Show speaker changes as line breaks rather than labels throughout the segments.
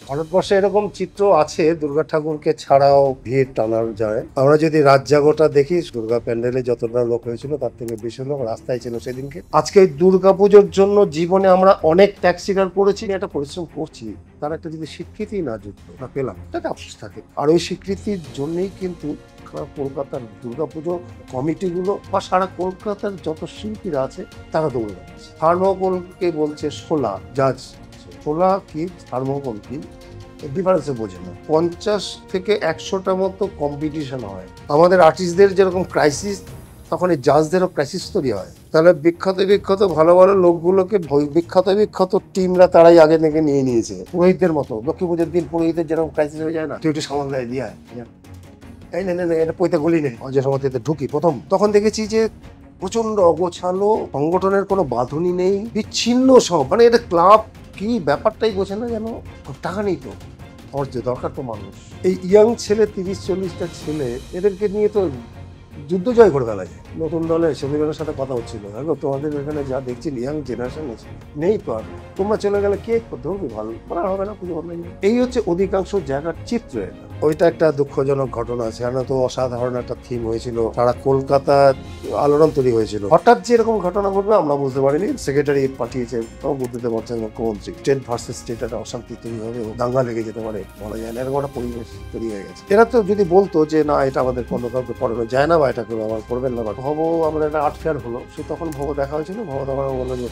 ভারতবর্ষে এরকম চিত্র আছে, দুর্গা ঠাকুরকে ছাড়াও ভিড় টানা যায়। আমরা যদি রাত জাগোটা দেখি, দুর্গা প্যান্ডেলে যতটা লোক হয়েছিল তার থেকে বেশি লোক রাস্তায় ছিল সেদিনকে। আজকে এই দুর্গা পুজোর জন্য জীবনে আমরা অনেক ত্যাগ স্বীকার করেছি, একটা পরিশ্রম করছি, তার একটা যদি স্বীকৃতি না যুক্ত না পেলাম, তাতে আফসোস থাকে। আর ওই স্বীকৃতির জন্যই কিন্তু সারা কলকাতার দুর্গাপুজো কমিটিগুলো বা সারা কলকাতার যত শিল্পীরা আছে তারা দৌড়ে যাচ্ছে। থার্মোকলকে বলছে শোলা, জাজ শোলা কি থার্মোকল কি ডিফারেন্সে বোঝে না। 50 থেকে 100টা মতো কম্পিটিশন হয়। আমাদের আর্টিস্টদের যেরকম ক্রাইসিস, তখন এই জাজদেরও ক্রাইসিস তৈরি হয়। তাহলে বিখ্যাত বিখ্যাত ভালো ভালো লোকগুলোকে বিখ্যাত বিখ্যাত টিমরা তারাই আগে থেকে নিয়ে নিয়েছে। পুরোহিতদের মতো লক্ষ্মী পুজোর দিন পুরোহিতের যেরকম ক্রাইসিস হয়ে যায় না, তুই একটু সামাল দেয় দিয়ে এই না না এটা পয়তে গলি নেই, যে সময় ঢুকি প্রথম, তখন দেখেছি যে প্রচন্ড অগোছালো, সংগঠনের কোনো বাঁধনি নেই, বিচ্ছিন্ন সব, মানে এটা ক্লাব কি ব্যাপারটাই বোঝে না, যেন টাকা নেই তো, আমার যে দরকার তো মানুষ। এই ইয়াং ছেলে 30-40টা ছেলে, এদেরকে নিয়ে তো যুদ্ধ জয় করে ফেলা যায়। নতুন দলে সমীরনের সাথে কথা হচ্ছিল, দেখো তোমাদের এখানে যা দেখছি ইয়াং জেনারেশন আছে, নেই তো আর, তোমরা চলে গেলে কে ধরবে, ভালো করা হবে না পুজো হবে না। এই হচ্ছে অধিকাংশ জায়গার চিত্র। ওইটা একটা দুঃখজনক ঘটনা। সেখানে তো অসাধারণ একটা থিম হয়েছিল, সারা কলকাতা আলোড়ন তৈরি হয়েছিল। হঠাৎ যে এরকম ঘটনা ঘটবে আমরা বুঝতে পারিনি। সেক্রেটারি পাঠিয়েছে, তাও বুঝতে পারছেন মুখ্যমন্ত্রী, স্টেট ভার্সেস স্টেট একটা অশান্তি তৈরি হবে, দাঙ্গা লেগে যেতে পারে, বলা যায় না, এরকম একটা পরিবেশ তৈরি হয়ে গেছে। এরা তো যদি বলতো যে না এটা আমাদের কোনো কাউকে পড়ানো যায় না বা এটা কেউ আমার করবেন না, ভব আমরা একটা আর্ট ফেয়ার হলো, সে তখন ভব দেখা হয়েছিল, ভব তখন বললো যে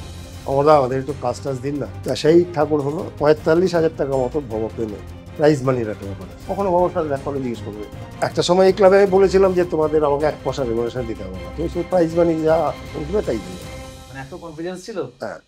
আমাদের একটু কাজ টাজ দিন না। সেই ঠাকুর হলো 45,000 টাকা মতো ভব পেলো প্রাইজ মানি রাখতে পারে। কখনো বাবার সাথে দেখা করে জিজ্ঞেস করবে। একটা সময় এই ক্লাবে আমি বলেছিলাম যে তোমাদের আমাকে 1 পয়সা রেগুলেশন দিতে হবে না, তুমি সেই প্রাইজ মানি যা উঠবে তাই দিবে।
মানে এত কনফিডেন্স ছিল।
হ্যাঁ।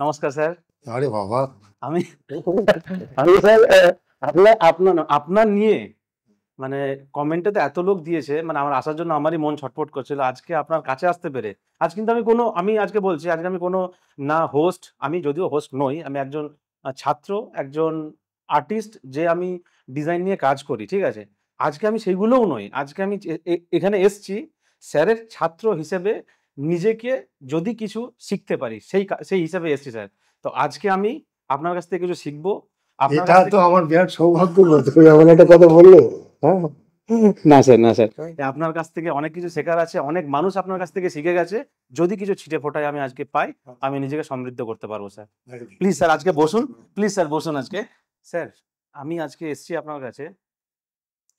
নমস্কার স্যার।
আরে বাবা,
আমি আমি স্যার আপনার আপনার আপনার নিয়ে মানে কমেন্টে তো এত লোক দিয়েছে, মানে আমার আসার জন্য আমারই মন ছটফট করছিল আজকে আপনার কাছে আসতে পেরে। আজ কিন্তু আমি আজকে বলছি, আজকে আমি কোনো না হোস্ট, আমি যদিও হোস্ট নই, আমি একজন ছাত্র, একজন আর্টিস্ট, যে আমি ডিজাইন নিয়ে কাজ করি, ঠিক আছে? আজকে আমি সেইগুলোও নই। আজকে আমি এখানে এসছি স্যারের ছাত্র হিসেবে, নিজেকে যদি কিছু শিখতে পারি সেই হিসেবে এসছি স্যার। তো আজকে আমি আপনার কাছ থেকে কিছু শিখবো। আপনার
এটা
কাছ
তো
থেকে
আমার বিরাট সৌভাগ্য বলতে তুমি এমন একটা কথা বললো। হ্যাঁ,
না স্যার, না স্যার, আপনার কাছ থেকে অনেক কিছু শেখার আছে। অনেক মানুষ আপনার কাছ থেকে শিখে গেছে। যদি কিছু ছিটে ফোটায় আমি আজকে পাই, আমি নিজেকে সমৃদ্ধ করতে পারবো স্যার। প্লিজ স্যার আজকে বসুন। প্লিজ স্যার বসুন আজকে। স্যার, আমি আজকে এসছি আপনার কাছে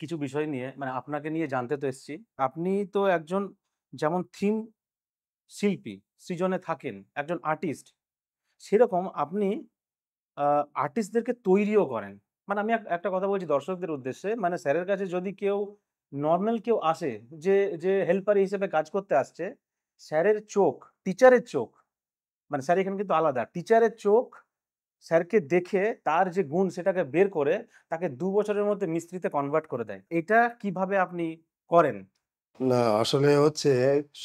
কিছু বিষয় নিয়ে, মানে আপনাকে নিয়ে জানতে তো এসছি। আপনি তো একজন যেমন থিম শিল্পী, সৃজনে থাকেন, একজন আর্টিস্ট। সেরকম আপনি আর্টিস্টদেরকে তৈরিও করেন। মানে আমি একটা কথা বলছি দর্শকদের উদ্দেশ্যে, মানে স্যারের কাছে যদি কেউ নরমাল কেউ আসে, যে হেল্পার হিসেবে কাজ করতে আসছে, স্যারের চোখ, টিচারের চোখ, মানে স্যার এখানে কিন্তু আলাদা। টিচারের চোখ স্যারকে দেখে তার যে গুণ সেটাকে বের করে তাকে ২ বছরের মধ্যে মিস্ত্রিতে কনভার্ট করে দেয়। এটা কিভাবে আপনি করেন?
না, আসলে হচ্ছে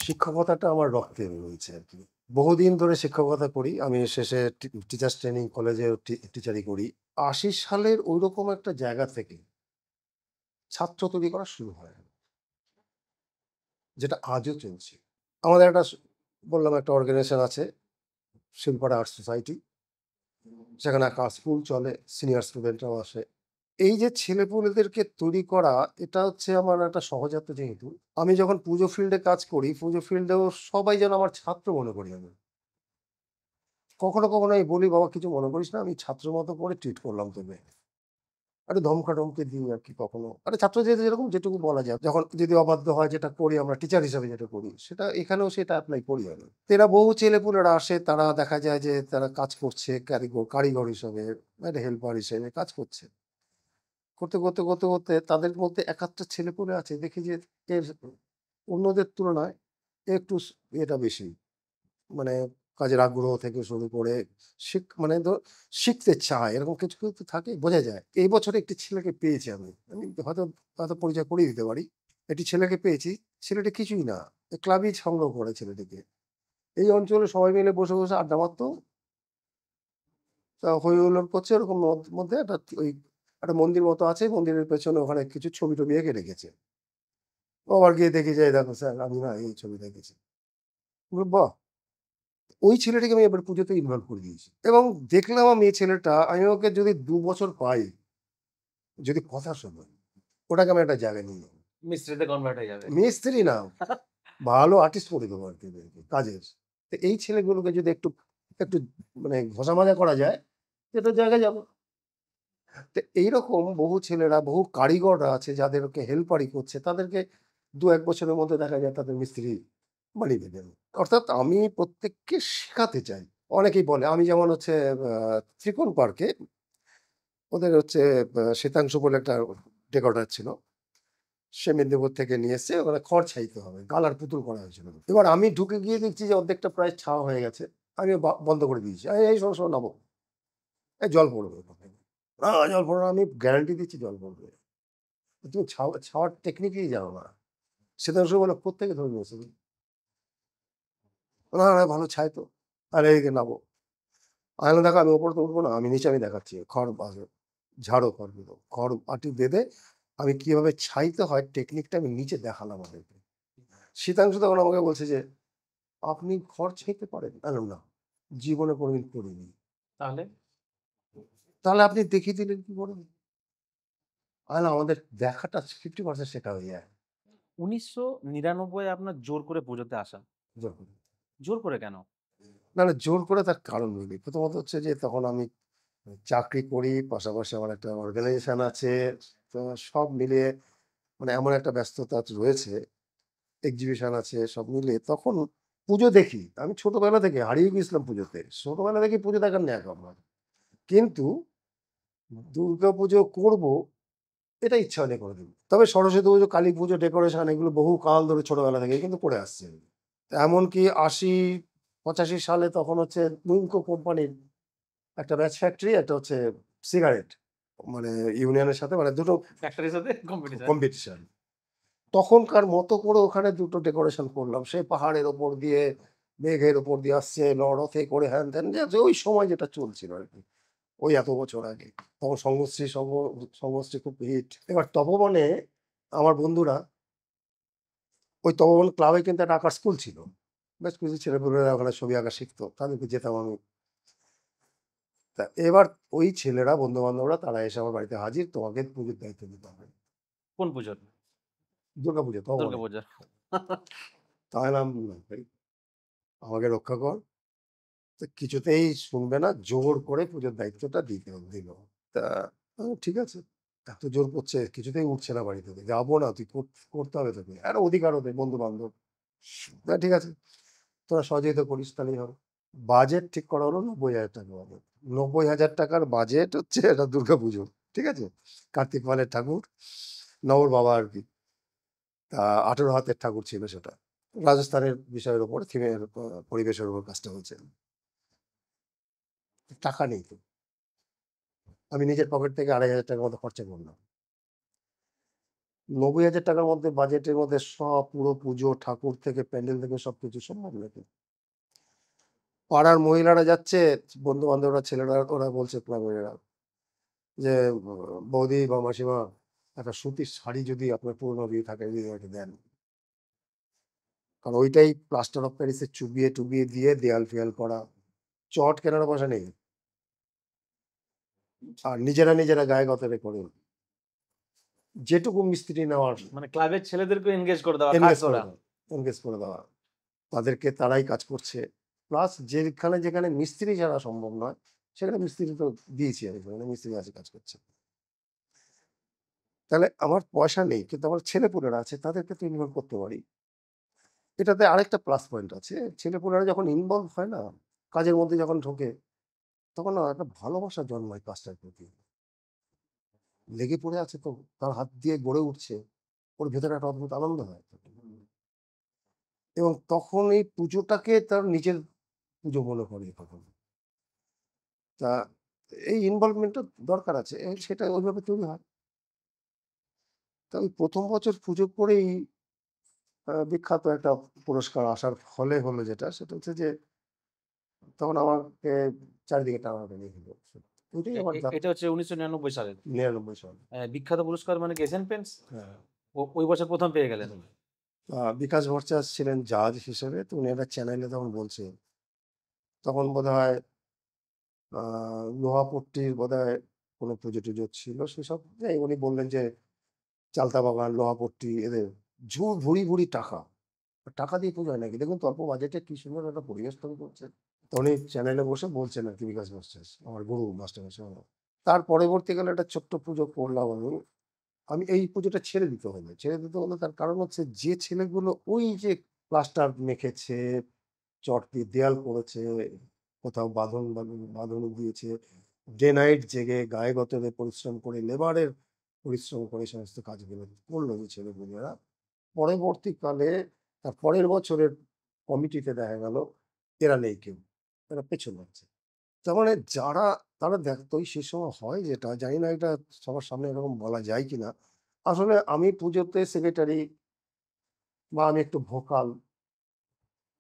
শিক্ষকতাটা আমার রক্তে রয়েছে আর কি। বহুদিন ধরে শিক্ষকতা করি আমি। শেষে টিচার্স ট্রেনিং কলেজে টিচারই করি। 80 সালের ওইরকম একটা জায়গা থেকে ছাত্র তৈরি করা শুরু হয়, যেটা আজও চলছে। আমাদের একটা বললাম একটা অর্গানাইজেশন আছে, শিলপাড়া আর্ট সোসাইটি। সেখানে একটা স্কুল চলে, সিনিয়র স্টুডেন্টরাও আসে। এই যে ছেলেপুলেদেরকে তৈরি করা, এটা হচ্ছে আমার একটা সহজাত। যেহেতু আমি যখন পুজো ফিল্ডে কাজ করি, পুজো ফিল্ডেও সবাই যেন আমার ছাত্র মনে করি আমি। কখনো কখনো আমি বলি বাবা কিছু মনে করিস না, আমি ছাত্র মতো করে ট্রিট করলাম তোকে, আরে ধমকা ধমকে দিই আর কি। কখনো আরে ছাত্র যেহেতু যেরকম যেটুকু বলা যায়, যখন যদি অবাধ্য হয়, যেটা করি আমরা টিচার হিসাবে যেটা করি, সেটা এখানেও সেটা অ্যাপ্লাই করি আমি। তো এরা বহু ছেলেপুলেরা আসে, তারা দেখা যায় যে তারা কাজ করছে কারিগর হিসাবে, একটা হেল্পার হিসেবে কাজ করছে। করতে করতে করতে করতে তাদের মধ্যে এক আধটা ছেলেপুলে আছে, দেখি যে এর অন্যদের তুলনায় একটু এটা বেশি, মানে কাজের আগ্রহ থেকে শুরু করে মানে শিখতে চায়, এরকম কিছু কিছু তো থাকে, বোঝা যায়। এই বছর একটি ছেলেকে পেয়েছি আমি, হয়তো হয়তো পরিচয় করিয়ে দিতে পারি। একটি ছেলেকে পেয়েছি, ছেলেটা কিছুই না, ক্লাবই সংগ্রহ করে ছেলেটিকে। এই অঞ্চলে সবাই মিলে বসে বসে আড্ডা মারতো, তা হই হুল্লোড় করছে, ওরকম মধ্যে একটা ওই একটা মন্দির মতো আছে, মন্দিরের পেছনে ওখানে কিছু ছবি টবি এঁকে রেখেছে। ও আবার গিয়ে দেখি যে, "এই দেখো স্যার, আমি না এই ছবি দেখেছি।" আমি বললাম, বাহ! ওই ছেলেটাকে আমি এবার পুজোতে ইনভলভ করে দিয়েছি এবং দেখলাম আমি এই ছেলেটা, আমি ওকে যদি ২ বছর পাই, যদি কথা শোনে, ওটাকে আমি একটা জায়গায় নিয়ে যাবো।
মিস্ত্রিতে কনভার্ট হয়ে যাবে।
মিস্ত্রি না, ভালো আর্টিস্ট করে দেবো আরকি এদেরকে কাজের। তো এই ছেলেগুলোকে যদি একটু একটু মানে ঘষা মাজা করা যায়, সেটার জায়গায় যাবো। তো এইরকম বহু ছেলেরা, বহু কারিগররা আছে যাদেরকে হেল্পারি করছে, তাদেরকে ২-১ বছরের মধ্যে দেখা যায় তাদের মিস্ত্রি বানিয়ে দেবেন। অর্থাৎ আমি প্রত্যেককে শেখাতে চাই। অনেকেই বলে, আমি যেমন হচ্ছে ত্রিকোণ পার্কে ওদের হচ্ছে শ্বেতাংশু বলে একটা ডেকোরেটর ছিল। সে মেদিনীপুর থেকে নিয়ে এসছে, ওখানে খড় ছাইতে হবে। কালার পুতুল করা হয়েছিল। এবার আমি ঢুকে গিয়ে দেখছি যে অর্ধেকটা প্রায় ছাওয়া হয়ে গেছে। আমি বন্ধ করে দিয়েছি। এই শোনো, শোনো নামো। এই জল পড়বে। না জল পড়বে না, আমি গ্যারান্টি দিচ্ছি জল পড়বে। তুমি ছাওয়ার টেকনিকই জানো না। শ্বেতাংশু বলে, কোত্থেকে ধরে নিয়েছো তুমি? না, না ভালো ছাই তো। আরে এই যে নামো। আমি বললাম, দেখো আমি ওপরে তো উঠবো না। আমি নিচে আমি দেখাচ্ছি। খড় ঝাড়ো খড়গুলো। খড় মাটি বেঁধে আমি কিভাবে ছাইতে হয় টেকনিকটা আমি নিচে দেখালাম ওদেরকে। শীতাংশু তখন আমাকে বলছে যে, "আপনি খড় ছাইতে পারেন?" আমি বললাম, "না, জীবনে কোনোদিন করিনি।"
তাহলে
"তাহলে আপনি দেখিয়ে দিলেন কি করে?" আমি বললাম, "আমাদের দেখাটা 50% শেখা হয়ে যায়।"
১৯৯৯ আপনার জোর করে পুজোতে আসা।
যখন
জোর করে কেন?
না, না জোর করে তার কারণ বলি। প্রথমত হচ্ছে যে তখন আমি চাকরি করি, পাশাপাশি আমার একটা অর্গানাইজেশন আছে। তো সব মিলিয়ে মানে এমন একটা ব্যস্ততা রয়েছে, এক্সিবিশন আছে, সব মিলিয়ে তখন পুজো দেখি। আমি ছোটবেলা থেকে হারিয়ে গেছিলাম পুজোতে। ছোটবেলা থেকেই পুজো দেখার ন্যাক আমার। কিন্তু দুর্গাপুজো করব এটা ইচ্ছা হলে করে দেব। তবে সরস্বতী পুজো, কালী পুজো, ডেকোরেশন এগুলো বহু কাল ধরে ছোটবেলা থেকেই কিন্তু করে আসছি আমি। এমনকি ৮০-৮৫ সালে তখন হচ্ছে নুমকো কোম্পানির একটা ম্যাচ ফ্যাক্টরি, একটা হচ্ছে সিগারেট মানে ইউনিয়নের সাথে মানে দুটো
ফ্যাক্টরির সাথে কম্পিটিশন।
কম্পিটিশন। তখনকার মতো করে ওখানে দুটো ডেকোরেশন করলাম। সেই পাহাড়ের ওপর দিয়ে, মেঘের ওপর দিয়ে আসছে, রথে করে হ্যান-ত্যান যে ওই সময় যেটা চলছিল আরকি। ওই এত বছর আগে। তখন সঙ্গশ্রী খুব হিট। এবার তপবনে আমার বন্ধুরা ওই তপবন ক্লাবে কিন্তু একটা আঁকার স্কুল ছিল। বেশ কিছু ছেলেপুলেরা ওখানে ছবি আঁকা শিখতো। তাদেরকে যেতাম আমি। তা এবার ওই ছেলেরা, বন্ধু-বান্ধবরা তারা এসে আমার বাড়িতে হাজির, "তোমাকে পুজোর দায়িত্ব দিতে হবে।"
কোন পুজোর?
দুর্গাপুজো তপবনে।
দুর্গাপুজোর।
তা আমি বললাম, "না ভাই, আমাকে রক্ষা কর।" তো কিছুতেই শুনবে না, জোর করে পুজোর দায়িত্বটা দিল। তা ঠিক আছে। এত জোর করছে, কিছুতেই উঠছে না বাড়ি থেকে। "যাবো না, তুই করতে হবে তোকে।" একটা অধিকার ওদের বন্ধু-বান্ধব। ঠিক আছে, তোরা সহযোগিতা করিস তাহলেই হবে। বাজেট ঠিক করা হলো ৳৯০,০০০ বাজেট। ৳৯০,০০০ বাজেট হচ্ছে এটা দুর্গাপুজো। ঠিক আছে? কার্তিক পালের ঠাকুর, নবর বাবা আরকি। তা ১৮ হাতের ঠাকুর ছিল সেটা। রাজস্থানের বিষয়ের উপর থিমের পরিবেশের উপর কাজটা হয়েছে। টাকা নেই তো। আমি নিজের পকেট থেকে ৳২৫০০ মতো খরচা করলাম। ৳৯০,০০০ র মধ্যে বাজেটের মধ্যে সব পুরো পুজো, ঠাকুর থেকে প্যান্ডেল থেকে সবকিছু সম্ভব নাকি? পাড়ার মহিলারা যাচ্ছে, বন্ধু-বান্ধবরা ছেলেরা ওরা বলছে ক্লাবের এরা যে, "বৌদি বা মাসিমা একটা সুতির শাড়ি যদি আপনার পুরনো থাকে যদি আমাকে দেন।" কারণ ওইটাই প্লাস্টার অফ প্যারিসে চুবিয়ে দিয়ে দেয়াল-ফেয়াল করা। চট কেনারও পয়সা নেই। আর নিজেরা গায়ে গতরে করে। যেটুকু মিস্ত্রি নেওয়ার
মানে ক্লাবের ছেলেদেরকে এনগেজ করে দেওয়া,
এনগেজ করে
খাটখোরা।
দেওয়া, এনগেজ করে দেওয়া। তাদেরকে তারাই কাজ করছে। প্লাস যেখানে মিস্ত্রি ছাড়া সম্ভব নয়, সেখানে মিস্ত্রি তো দিয়েছি আমি। সেখানে মিস্ত্রি আছে কাজ করছে। তাহলে আমার পয়সা নেই কিন্তু আমার ছেলেপুলেরা আছে তাদেরকে তো ইনভলভ করতে পারি। এটাতে আরেকটা প্লাস পয়েন্ট আছে। ছেলেপুলেরা যখন ইনভলভ হয় না, কাজের মধ্যে যখন ঢোকে, তখন না একটা ভালোবাসা জন্মায় কাজটার প্রতি। লেগে পড়ে আছে তো, তার হাত দিয়ে গড়ে উঠছে। ওর ভেতরে একটা অদ্ভুত আনন্দ হয়। এবং তখন এই পুজোটাকে তার নিজের পুজো মনে করে তখন। তা এই ইনভলভমেন্টটা দরকার আছে। সেটা ওইভাবে তৈরি হয়। তা ওই ১ম বছর পুজো করেই বিখ্যাত একটা পুরস্কার আসার ফলে হলো যেটা, সেটা হচ্ছে যে তখন আমাকে চারিদিকে টানাটানি হলো। ওইটাই আমার
এটা হচ্ছে 1999 সালের
99 সাল।
বিখ্যাত পুরস্কার মানে কি এশিয়ান পেন্টস?
হ্যাঁ।
ওই বছর প্রথম পেয়ে গেলেন।
বিকাশ ভট্টাচার্য ছিলেন জাজ হিসেবে, তো উনি একটা চ্যানেলে তখন বলছেন, তখন বোধহয় লোহাপট্টির বোধহয় কোনো পুজো টুজো ছিল সেসব, উনি বললেন যে চালতা বাগান, লোহাপট্টি এদের ভুড়ি ভুড়ি টাকা, টাকা দিয়ে পুজো হয় নাকি, দেখুন অল্প বাজেটে কি সুন্দর একটা পরিবেশ তৈরি করছে। তো উনি চ্যানেলে বসে বলছেন আর কি, বিকাশ ভট্টাচার্য আমার গুরু মাস্টার মশাই আমার। তার পরবর্তীকালে একটা ছোট্ট পুজো করলাম আমি। আমি এই পুজোটা ছেড়ে দিতে হলো তার কারণ হচ্ছে, যে ছেলেগুলো ওই যে প্লাস্টার মেখেছে, চট দিয়ে দেয়াল করেছে, কোথাও বাঁধন দিয়েছে, ডে নাইট জেগে গায়ে গতরে পরিশ্রম করে, লেবারের পরিশ্রম করে সমস্ত কাজগুলো করলো যে ছেলেগুলোরা, পরবর্তীকালে তার পরের বছরের কমিটিতে দেখা গেল এরা নেই কেউ, এরা পেছনে আছে। তার মানে যারা, তারা দেখতো সে সময় হয় যেটা, জানি না এটা সবার সামনে এরকম বলা যায় কিনা, আসলে আমি পুজোতে সেক্রেটারি বা আমি একটু ভোকাল,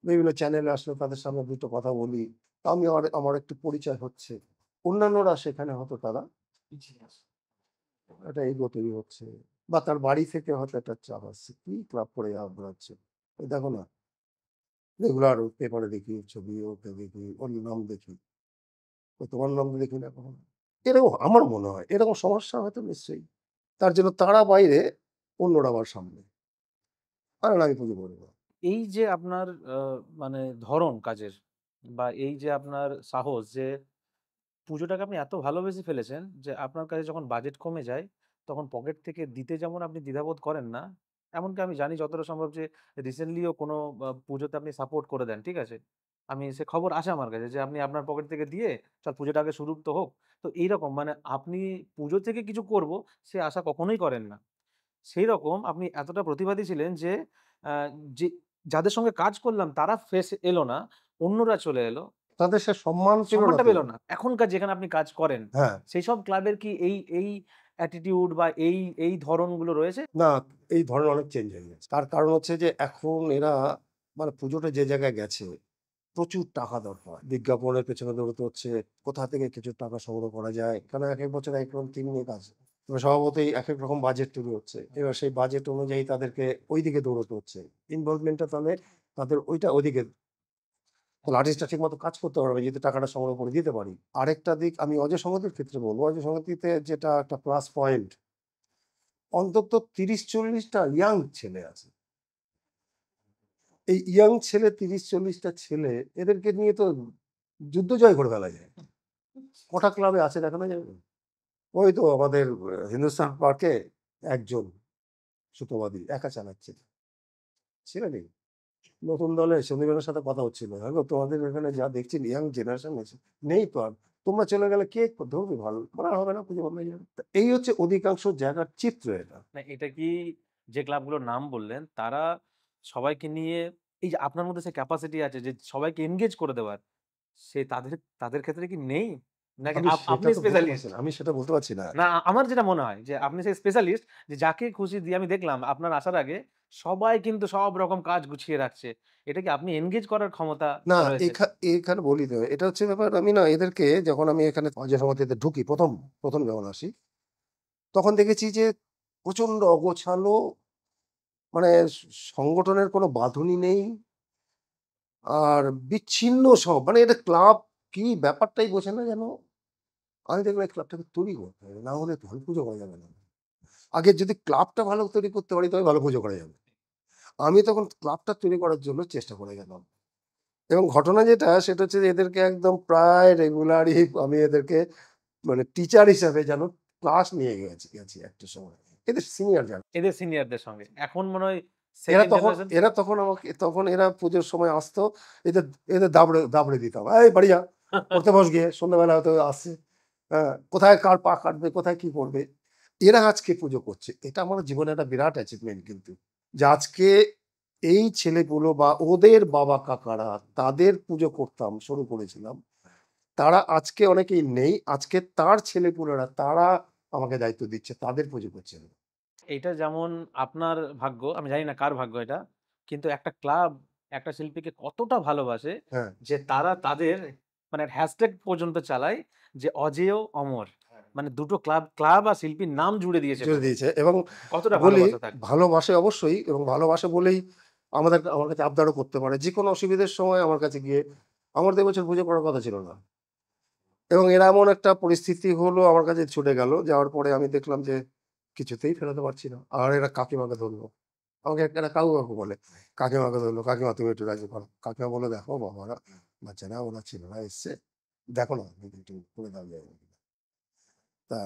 বিভিন্ন চ্যানেলে আসলে তাদের সামনে দুটো কথা বলি, তা আমি আমার একটু পরিচয় হচ্ছে, অন্যান্যরা সেখানে হয়তো তারা পিছিয়ে আসে, একটা ইগো তৈরি হচ্ছে, বা তার বাড়ি থেকে হয়তো একটা চাপ আসছে, কি ক্লাব করে বেড়াচ্ছে, এই দেখো না, রেগুলার পেপারে দেখি ছবি, ওকে দেখি, ওর নাম দেখি, ও তোমার নাম দেখি না কখনো, এরকম আমার মনে হয় এরকম সমস্যা হয়তো নিশ্চয়ই, তার জন্য তারা বাইরে, অন্যরা আবার সামনে, আর না আমি পুজো করবো।
এই যে আপনার মানে ধরন কাজের বা এই যে আপনার সাহস যে পুজোটাকে আপনি এত ভালোবেসে ফেলেছেন যে আপনার কাছে যখন বাজেট কমে যায় তখন পকেট থেকে দিতে যেমন আপনি দ্বিধাবোধ করেন না, এমনকি আমি জানি যতটা সম্ভব যে রিসেন্টলিও কোনো পুজোতে আপনি সাপোর্ট করে দেন, ঠিক আছে? আমি সে খবর আসে আমার কাছে যে আপনি আপনার পকেট থেকে দিয়ে চল পুজোটা আগে শুরু তো হোক। তো এইরকম মানে আপনি পুজো থেকে কিছু করব সে আশা কখনোই করেন না। সেইরকম আপনি এতটা প্রতিবাদী ছিলেন যে আ যে যাদের সঙ্গে কাজ করলাম তারা ফেস এলো না, অন্যরা চলে এলো।
তাদের সে সম্মান পেল না
সম্মানটা
তো।
পেল না। এখনকার যেখানে আপনি কাজ করেন,
হ্যাঁ।
সেইসব ক্লাবের কি এই অ্যাটিটিউড বা এই ধরনগুলো রয়েছে?
না, এই ধরনের অনেক চেঞ্জ হয়ে গেছে। তার কারণ হচ্ছে যে এখন এরা, মানে পুজোটা যে জায়গায় গেছে, প্রচুর টাকা দরকার। বিজ্ঞাপনের পেছনে দৌড়তে হচ্ছে, কোথা থেকে কিছু টাকা সংগ্রহ করা যায়। কারণ একেক বছর এক রকম থিম নিয়ে কাজ। এবার স্বভাবতই একেক রকম বাজেট তৈরি হচ্ছে। এবার সেই বাজেট অনুযায়ী তাদেরকে ওইদিকে দৌড়তে হচ্ছে। ইনভলভমেন্টটা তাহলে তাদের ওইদিকে, তাহলে আর্টিস্টরা ঠিকমতো কাজ করতে পারবে যদি টাকাটা সংগ্রহ করে দিতে পারি। আরেকটা দিক আমি অজয় সংগীতের ক্ষেত্রে বলব, অজয় সংগীতে যেটা একটা প্লাস পয়েন্ট, অন্তত ৩০-৪০ টা ইয়াং ছেলে আছে। এই ইয়াং ছেলে ৩০-৪০ টা ছেলে, এদেরকে নিয়ে তো যুদ্ধ জয় করে ফেলা যায়। কটা ক্লাবে আছে দেখানো যাবে? ওই তো আমাদের হিন্দুস্তান পার্কে একজন সুতোবাদী একা চালাচ্ছে। ছেলে নেই। নতুন দলে সন্দীপের সাথে কথা হচ্ছিল। হ্যাঁ গো, তোমাদের এখানে যা দেখছি ইয়াং জেনারেশন আছে, নেই তো আর। তোমরা চলে গেলে কে ধরবে ভালো? বলা হবে না, পুজো বন্ধ হয়ে যাবে। তা এই হচ্ছে অধিকাংশ জায়গার চিত্র এটা।
না এটা কি যে ক্লাবগুলোর নাম বললেন তারা সবাইকে নিয়ে এই যে আপনার মধ্যে সে ক্যাপাসিটি আছে যে সবাইকে এনগেজ করে দেওয়ার, সে তাদের তাদের ক্ষেত্রে কি নেই? নাকি
আমি সেটা
আপনি
তো বলতে
স্পেশালিস্ট?
পারছি না। আমি সেটা বলতে পারছি না।
না, আমার যেটা মনে হয় যে আপনি সেই স্পেশালিস্ট যে যাকে খুশি দিয়ে আমি দেখলাম আপনার আসার আগে সবাই কিন্তু সব রকম কাজ গুছিয়ে রাখছে। এটা কি আপনি এনগেজ করার ক্ষমতা
না,
রয়েছে?
এখানে বলি তো, এটা হচ্ছে ব্যাপার, আমি না এদেরকে যখন আমি এখানে অজয় সমাধিতে ঢুকি, প্রথম যখন আসি, তখন দেখেছি যে প্রচন্ড অগোছালো, মানে সংগঠনের কোনো বাঁধনই নেই। আর বিচ্ছিন্ন সব, মানে এটা ক্লাব কি ব্যাপারটাই বোঝে না যেন। আমি দেখলাম এই ক্লাবটাকে তৈরি করতে হবে, না হলে ভালো পুজো করা যাবে না। আগে যদি ক্লাবটা ভালো তৈরি করতে পারি তবে ভালো পুজো করা যাবে। আমি তখন ক্লাবটা তৈরি করার জন্য চেষ্টা করে গেলাম, এবং ঘটনা যেটা সেটা হচ্ছে যে এদেরকে একদম প্রায় রেগুলারই আমি এদেরকে, মানে টিচার হিসাবে যেন ক্লাস নিয়ে গেছি একটা সময়, এদের সিনিয়র যারা।
এদের সিনিয়রদের সঙ্গে। এখন মনে হয়
এরা
2nd
তখন
জেনারেশন
এরা তখন আমাকে তখন এরা পুজোর সময় আসতো, এদের এদের দাবড়ে দাবড়ে দিতাম, এই বাড়ি যা, পড়তে বস গিয়ে, সন্ধ্যাবেলা হয়তো আসছে, হ্যাঁ, কোথায় কার পা কাটবে, কোথায় কি করবে। এরা আজকে পুজো করছে, এটা আমার জীবনে একটা বিরাট অ্যাচিভমেন্ট কিন্তু, যে আজকে এই ছেলেগুলো বা ওদের বাবা কাকারা, তাদের পুজো করতাম, শুরু করেছিলাম, তারা আজকে অনেকেই নেই, আজকে তার ছেলেপুলেরা তারা আমাকে দায়িত্ব দিচ্ছে, তাদের পুজো করছে।
এইটা যেমন আপনার ভাগ্য, আমি জানি না কার ভাগ্য এটা। কিন্তু একটা ক্লাব একটা শিল্পীকে কতটা ভালোবাসে
হ্যাঁ
যে তারা তাদের মানে হ্যাশট্যাগ পর্যন্ত চালায় যে অজেয় অমর, মানে দুটো ক্লাব ক্লাব আর শিল্পীর নাম জুড়ে দিয়েছে
জুড়ে
পুরো।
দিয়েছে। এবং
কতটা
বলি
ভালোবাসা থাকে।
ভালোবাসে অবশ্যই, এবং ভালোবাসে বলেই আমার কাছে আবদারও করতে পারে যে কোনো অসুবিধার সময় আমার কাছে গিয়ে। আমার তো এবছর পুজো করার কথা ছিল না, এবং এরা এমন একটা পরিস্থিতি হলো আমার কাছে ছুটে গেল, যাওয়ার পরে আমি দেখলাম যে কিছুতেই ফেরাতে পারছি না। আর এরা কাকিমাকে ধরলো, আমাকে একটা কাকু কাকু বলে, কাকিমাকে ধরলো, কাকিমা তুমি একটু রাজি করো। কাকিমা বলে দেখো বাবারা বাচ্চারা ওরা ছেলেরা এসছে, দেখো না যদি একটু করে দেওয়া যায় নাকি। তা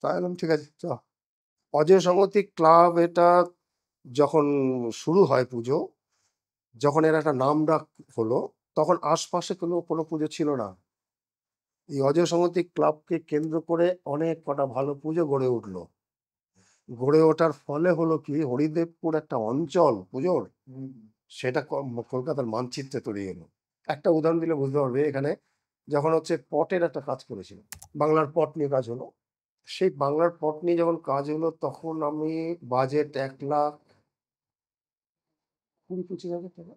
তাই বললাম ঠিক আছে চ। অজয় সংগতি ক্লাব এটা যখন শুরু হয় পুজো, যখন এর একটা নাম ডাক হলো, তখন আশপাশে কোনো কোনো পুজো ছিল না। এই অজয় সংগতি ক্লাবকে কেন্দ্র করে অনেক কটা ভালো পুজো গড়ে উঠলো। গড়ে ওঠার ফলে হলো কি, হরিদেবপুর একটা অঞ্চল পুজোর, সেটা কলকাতার মানচিত্রে তৈরি হলো। একটা উদাহরণ দিলে বুঝতে পারবে, এখানে যখন হচ্ছে পটের একটা কাজ করেছিল, বাংলার পট নিয়ে কাজ হলো। সেই বাংলার পট নিয়ে যখন কাজ হলো, তখন আমি বাজেট 1,20,25,000 টাকা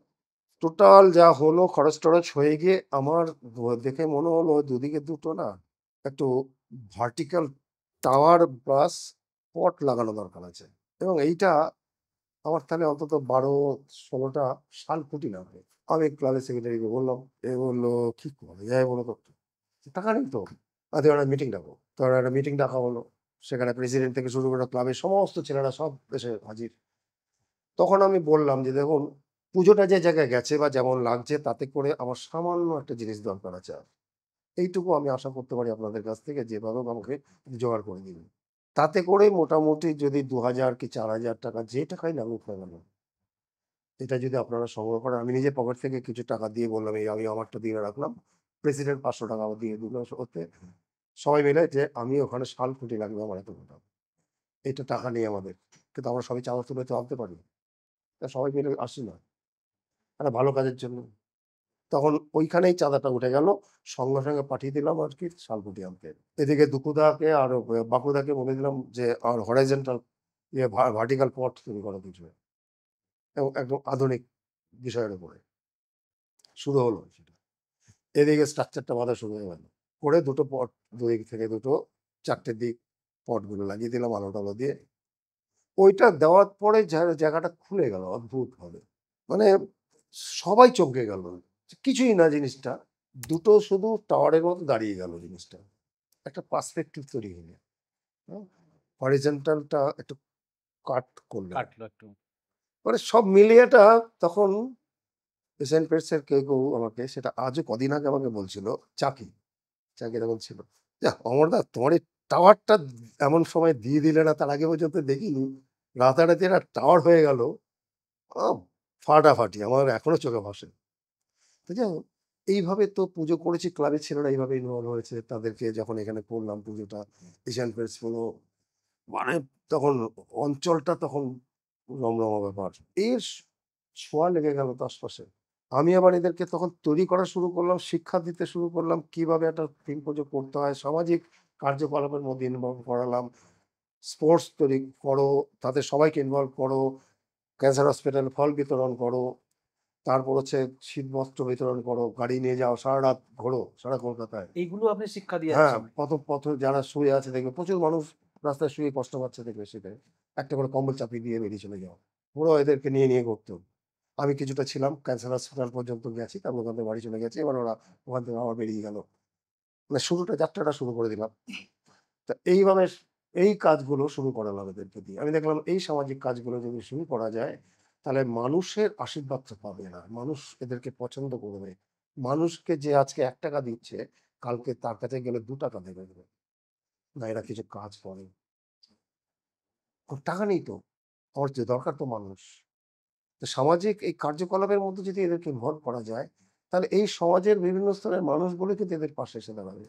টোটাল যা হলো, খরচ টরচ হয়ে গিয়ে আমার দেখে মনে হলো দুদিকে দুটো না একটু ভার্টিক্যাল টাওয়ার প্লাস পট লাগানো দরকার আছে। এবং এইটা আমার তাহলে অন্তত 12-16টা শাল খুঁটি লাগবে। আমি ক্লাবের সেক্রেটারিকে বললাম, এ বললো কি করে যায় বলো তো, টাকা নেই তো। আজ একটা মিটিং ডাকো, তো একটা মিটিং ডাকা হলো। সেখানে প্রেসিডেন্ট থেকে শুরু করে ক্লাবের সমস্ত ছেলেরা সব এসে হাজির। তখন আমি বললাম যে দেখুন, পুজোটা যে জায়গায় গেছে বা যেমন লাগছে, তাতে করে আমার সামান্য একটা জিনিস দরকার আছে। আর এইটুকু আমি আশা করতে পারি আপনাদের কাছ থেকে, যেভাবে হোক আমাকে জোগাড় করে দিন। তাতে করে মোটামুটি যদি 2,000 কি 4,000 টাকা, যে টাকাই লাগুক না কেন, এটা যদি আপনারা সংগ্রহ করেন, আমি নিজে পকেট থেকে কিছু টাকা দিয়ে বললাম এই আমি আমারটা দিয়ে রাখলাম, প্রেসিডেন্ট 500 টাকা দিয়ে দিল ওতে, সবাই মিলে যে আমি ওখানে শাল খুঁটি লাগবে আমার এত টাকা, এইটা টাকা নেই আমাদের, কিন্তু আমরা সবাই চাঁদা তুলে তো আনতে পারি, তা সবাই মিলে আসি না একটা ভালো কাজের জন্য। তখন ওইখানেই চাঁদাটা উঠে গেল, সঙ্গে সঙ্গে পাঠিয়ে দিলাম আর কি শালকুটি আনতে। এদিকে দুকুদাকে আর বাকুদাকে বলে দিলাম যে আর হরাইজন্টাল ইয়ে ভার্টিক্যাল পট তৈরি করা কিছু, এবং একদম আধুনিক বিষয়ের উপরে শুরু হলো সেটা। এদিকে স্ট্রাকচারটা বাঁধা শুরু হয়ে গেল, করে দুটো পট, দুদিক থেকে দুটো, চারটে দিক পটগুলো লাগিয়ে দিলাম আলো টালো দিয়ে। ওইটা দেওয়ার পরে জায়গাটা খুলে গেল অদ্ভুত ভাবে, মানে সবাই চমকে গেল, কিছুই না জিনিসটা, দুটো শুধু টাওয়ারের মতো দাঁড়িয়ে গেল জিনিসটা, একটা পার্সপেক্টিভ তৈরি হলো। হরিজেন্টালটা একটু কাট করলো,
কাটলো একটু।
মানে সব মিলিয়েটা। তখন এশিয়ান পেটসের কেউ কেউ আমাকে, সেটা আজও কদিন আগে আমাকে বলছিল, চাকি চাকি তখন ছিল, যা অমরদা তোমার এই টাওয়ারটা এমন সময় দিয়ে দিলে না, তার আগে পর্যন্ত দেখিনি, রাতারাতি একটা টাওয়ার হয়ে গেল। আহ, ফাটাফাটি, আমার এখনো চোখে ভাসে। তো যাই হোক, এইভাবে তো পুজো করেছি, ক্লাবের ছেলেরা এইভাবে ইনভলভ হয়েছে, তাদেরকে যখন এখানে করলাম পুজোটা, এশিয়ান পেটস পুরো, মানে তখন অঞ্চলটা তখন রমরমা ব্যাপার, এর ছোঁয়া লেগে গেল তো আশপাশে। আমি আবার এদেরকে তখন তৈরি করা শুরু করলাম, শিক্ষা দিতে শুরু করলাম কিভাবে একটা থিম পুজো করতে হয়, সামাজিক কার্যকলাপের মধ্যে ইনভলভ করালাম, স্পোর্টস তৈরি করো, তাদের সবাইকে ইনভলভ করো, ক্যান্সার হসপিটাল ফল বিতরণ করো, তারপর হচ্ছে শীতবস্ত্র বিতরণ করো, গাড়ি নিয়ে যাও, সারা রাত ঘোরো সারা কলকাতায়।
এইগুলো আপনি শিক্ষা দিয়ে
হ্যাঁ,
যাচ্ছেন।
পথ পথ যারা শুয়ে আছে দেখবে, প্রচুর মানুষ রাস্তায় শুয়ে কষ্ট পাচ্ছে দেখবে, সেটাই একটা করে কম্বল চাপিয়ে দিয়ে বেরিয়ে চলে যাও, পুরো এদেরকে নিয়ে নিয়ে ঘুরতো। আমি কিছুটা ছিলাম, ক্যান্সার হসপিটাল পর্যন্ত গেছি, তারপর ওখান থেকে বাড়ি চলে গেছি, এবার ওরা ওখান থেকে আবার বেরিয়ে গেল, মানে শুরুটা যাত্রাটা শুরু করে দিলাম। তা এইভাবে এই কাজগুলো শুরু করালাম এদেরকে দিয়ে। আমি দেখলাম এই সামাজিক কাজগুলো যদি শুরু করা যায়, তাহলে মানুষের আশীর্বাদটা পাবে না, মানুষ এদেরকে পছন্দ করবে। মানুষকে যে আজকে 1 টাকা দিচ্ছে, কালকে তার কাছে গেলে 2 টাকা দেবে না, এরা কিছু কাজ করে। ওর টাকা নেই তো, আমার যে দরকার তো মানুষ। তো সামাজিক এই কার্যকলাপের মধ্যে যদি এদেরকে ইনভলভ করা যায়, তাহলে এই সমাজের বিভিন্ন স্তরের মানুষগুলো কিন্তু এদের পাশে এসে দাঁড়াবে।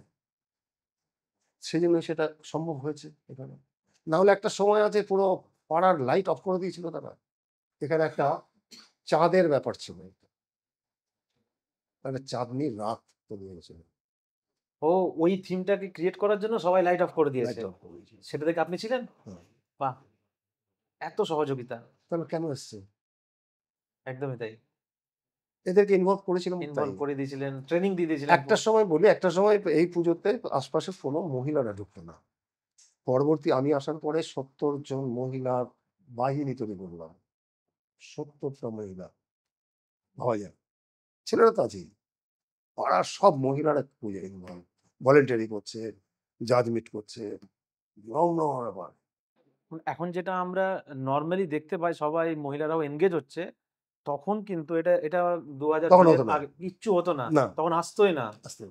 সেই জন্য সেটা সম্ভব হয়েছে এখানে। না হলে একটা সময় আছে পুরো পাড়ার লাইট অফ করে দিয়েছিল তারা। এখানে একটা চাঁদের ব্যাপার ছিল, মানে চাঁদনি রাত তৈরি হয়েছিল,
ও, ওই থিমটাকে ক্রিয়েট করার জন্য সবাই লাইট অফ করে দিয়েছে।
লাইট অফ করে দিয়েছিল।
সেটা দেখে আপনি ছিলেন?
হ্যাঁ।
বাহ! এত সহযোগিতা।
তাহলে কেন এসছে?
একদমই তাই।
এদেরকে ইনভলভ করেছিলাম তাই।
ইনভলভ করে দিয়েছিলেন, ট্রেনিং দিয়ে দিয়েছিলেন।
একটা সময় বলি, একটা সময় এই পুজোতে আশপাশে কোনো মহিলারা ঢুকতো না। পরবর্তী আমি আসার পরে ৭০ জন মহিলার বাহিনী তৈরি করলাম। ৭০টা মহিলা, ভাবা যায়। ছেলেরা তো আছেই। পাড়ার সব মহিলারা পুজোয় ইনভলভ। ভলান্টিয়ারি করছে, জাজমেন্ট করছে। রমরমা ব্যাপার।
এখন যেটা আমরা নরমালি দেখতে পাই সবাই মহিলারাও এনগেজ হচ্ছে। তখন কিন্তু এটা
তখন
২০০২ এর
হতো না।
আগে কিচ্ছু হতো না।
না,
তখন আসতই না।
আস্তে।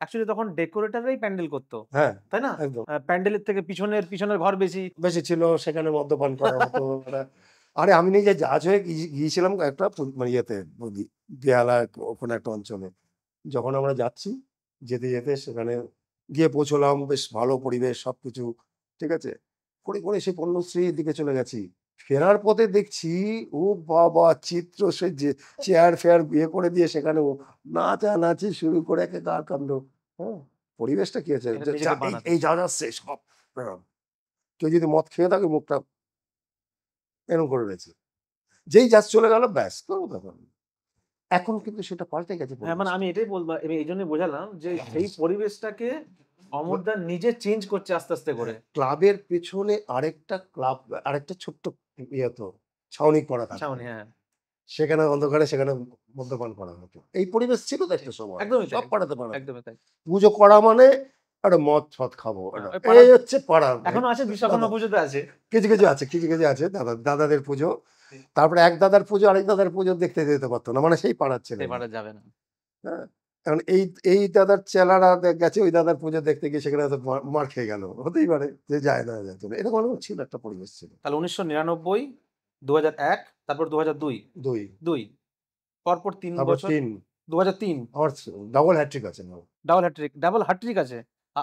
অ্যাকচুয়ালি তখন ডেকোরেটররাই প্যান্ডেল করত।
হ্যাঁ,
তাই না?
একদম।
প্যান্ডেলের থেকে পিছনের ঘর বেশি।
বেশি ছিল, সেখানে মদ্যপান করা হতো। ওরা আরে আমি নিজে জাজ হয়ে গিয়েছিলাম একটা মানে ইয়েতে বেহালা ওখানে একটা অঞ্চলে। যখন আমরা যাচ্ছি, যেতে, যেতে সেখানে গিয়ে পৌঁছলাম, বেশ ভালো পরিবেশ সবকিছু। ঠিক আছে? করে সেই পণ্যশ্রীর দিকে চলে গেছি। ফেরার পথে দেখছি, ও বাবা! চিত্র সে যে চেয়ার-ফেয়ার করে দিয়ে সেখানেও নাচানাচি শুরু করে একেকার কাণ্ড। হ্যাঁ? পরিবেশটা কি আছে?
এটা
যে
নিজেকে
এই
বানাতে।
এই জাজ আসছে সব বেরোন। কেউ যদি মদ খেয়ে থাকে মুখটা এরকম করে রয়েছে। যেই জাজ চলে গেল ব্যাস কোনো ব্যাপার না। এখন কিন্তু সেটা পাল্টে গেছে
হ্যাঁ, মানে
পরিবেশটা।
আমি এটাই আমি এইজন্যই বোঝালাম যে সেই পরিবেশটাকে অমরদা নিজে চেঞ্জ করছে আস্তে করে।
ক্লাবের পেছনে আরেকটা ছোট্ট ইয়ে তো ছাউনি করা থাকতো।
ছাউনি, হ্যাঁ।
সেখানে অন্ধকারে সেখানে মদ্যপান করা হতো। এই পরিবেশ ছিল তো একটা সময়।
একদমই তাই,
সব পাড়াতে পাড়াতে।
একদমই তাই।
পুজো করা মানে একটা মদ-ফদ খাবো।
ওই পাড়ার
এই হচ্ছে পাড়ার
এখনো আছে, বিশ্বকর্মা
দাদা।
পুজোতে আছে।
কিছু আছে দাদাদের পুজো। তারপরে এক দাদার পুজো আরেক দাদার পুজো দেখতে যেতে পারতো না। মানে সেই পাড়ার
সেই
ছেলেরা।
পাড়া যাবে না।
হ্যাঁ? এখন এই দাদার চেলারা গেছে ওই দাদার পুজো দেখতে গিয়ে সেখানে হয়তো মার খেয়ে গেল। হতেই পারে যে যায় না যেত না। এরকম ছিল একটা পরিবেশ ছিল।
তাহলে ১৯৯৯, ২০০১, তারপর ২০০২।
২
২ পরপর ৩
তারপর
বছর।
৩
২০০৩
আমার ডাবল হ্যাট্রিক আছে না।
ডাবল হ্যাট্রিক আছে।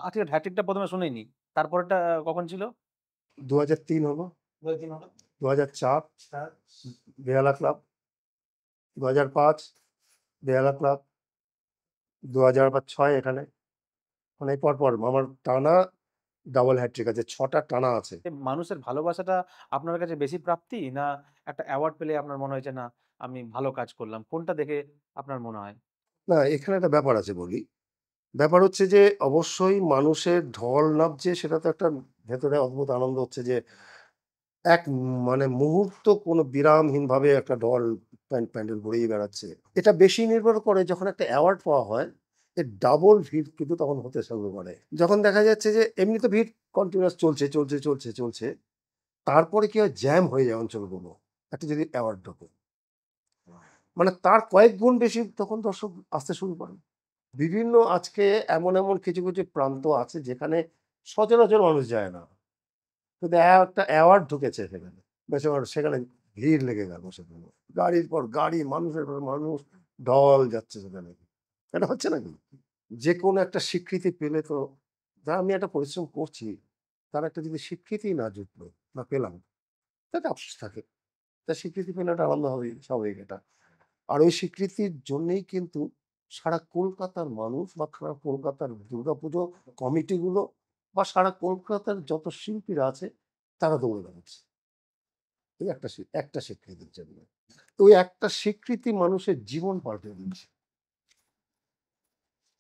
ঠিক আছে, হ্যাট্রিকটা ১ম এ শুনিনি। তারপরেরটা কখন ছিল?
২০০৩ হলো,
২০০৩ হলো।
২০০৪ বেহালা ক্লাব, ২০০৫ বেহালা ক্লাব, ২০০৬ এখানে। মানে পরপর আমার টানা ডাবল হ্যাট্রিক আছে। ৬ টা টানা আছে।
মানুষের ভালোবাসাটা আপনার কাছে বেশি প্রাপ্তি, না একটা অ্যাওয়ার্ড পেলে আপনার মনে হয়েছে না আমি ভালো কাজ করলাম? কোনটা দেখে আপনার মনে হয়?
না এখানে একটা ব্যাপার আছে বলি। ব্যাপার হচ্ছে যে অবশ্যই মানুষের ঢল নামছে সেটা তো একটা ভেতরে অদ্ভুত আনন্দ হচ্ছে যে এক মানে মুহূর্ত কোনো বিরামহীনভাবে একটা ঢল প্যান্ডেল ঘুরেই বেড়াচ্ছে। এটা বেশি নির্ভর করে যখন একটা অ্যাওয়ার্ড পাওয়া হয়, এর ডাবল ভিড় কিন্তু তখন হতে শুরু করে। যখন দেখা যাচ্ছে যে এমনি তো ভিড় কন্টিনিউয়াস চলছে। তারপরে কি হয় জ্যাম হয়ে যায় অঞ্চলগুলো। একটা যদি অ্যাওয়ার্ড ঢোকে। মানে তার কয়েক গুণ বেশি তখন দর্শক আসতে শুরু করে। বিভিন্ন আজকে এমন কিছু প্রান্ত আছে যেখানে সচরাচর মানুষ যায় না। কিন্তু একটা অ্যাওয়ার্ড ঢুকেছে সেখানে। সেখানে ভিড় লেগে গেল সেখানে। গাড়ির পর গাড়ি, মানুষের পর মানুষ ঢল যাচ্ছে সেখানে। এটা হচ্ছে নাকি? যেকোনো একটা স্বীকৃতি পেলে তো আমি একটা পরিশ্রম করছি, তার একটা যদি স্বীকৃতি না জুটলো, না পেলাম, তাতে আফসোস থাকে। তা স্বীকৃতি পেলে একটা আনন্দ হবেই, স্বাভাবিক এটা। আর ওই স্বীকৃতির জন্যেই কিন্তু সারা কলকাতার মানুষ বা সারা কলকাতার দুর্গাপুজো কমিটিগুলো বা সারা কলকাতার যত শিল্পীরা আছে তারা দৌড়ে বেড়াচ্ছে। ওই একটা স্বীকৃতির জন্য। তো ওই একটা স্বীকৃতি মানুষের জীবন পাল্টে দিচ্ছে।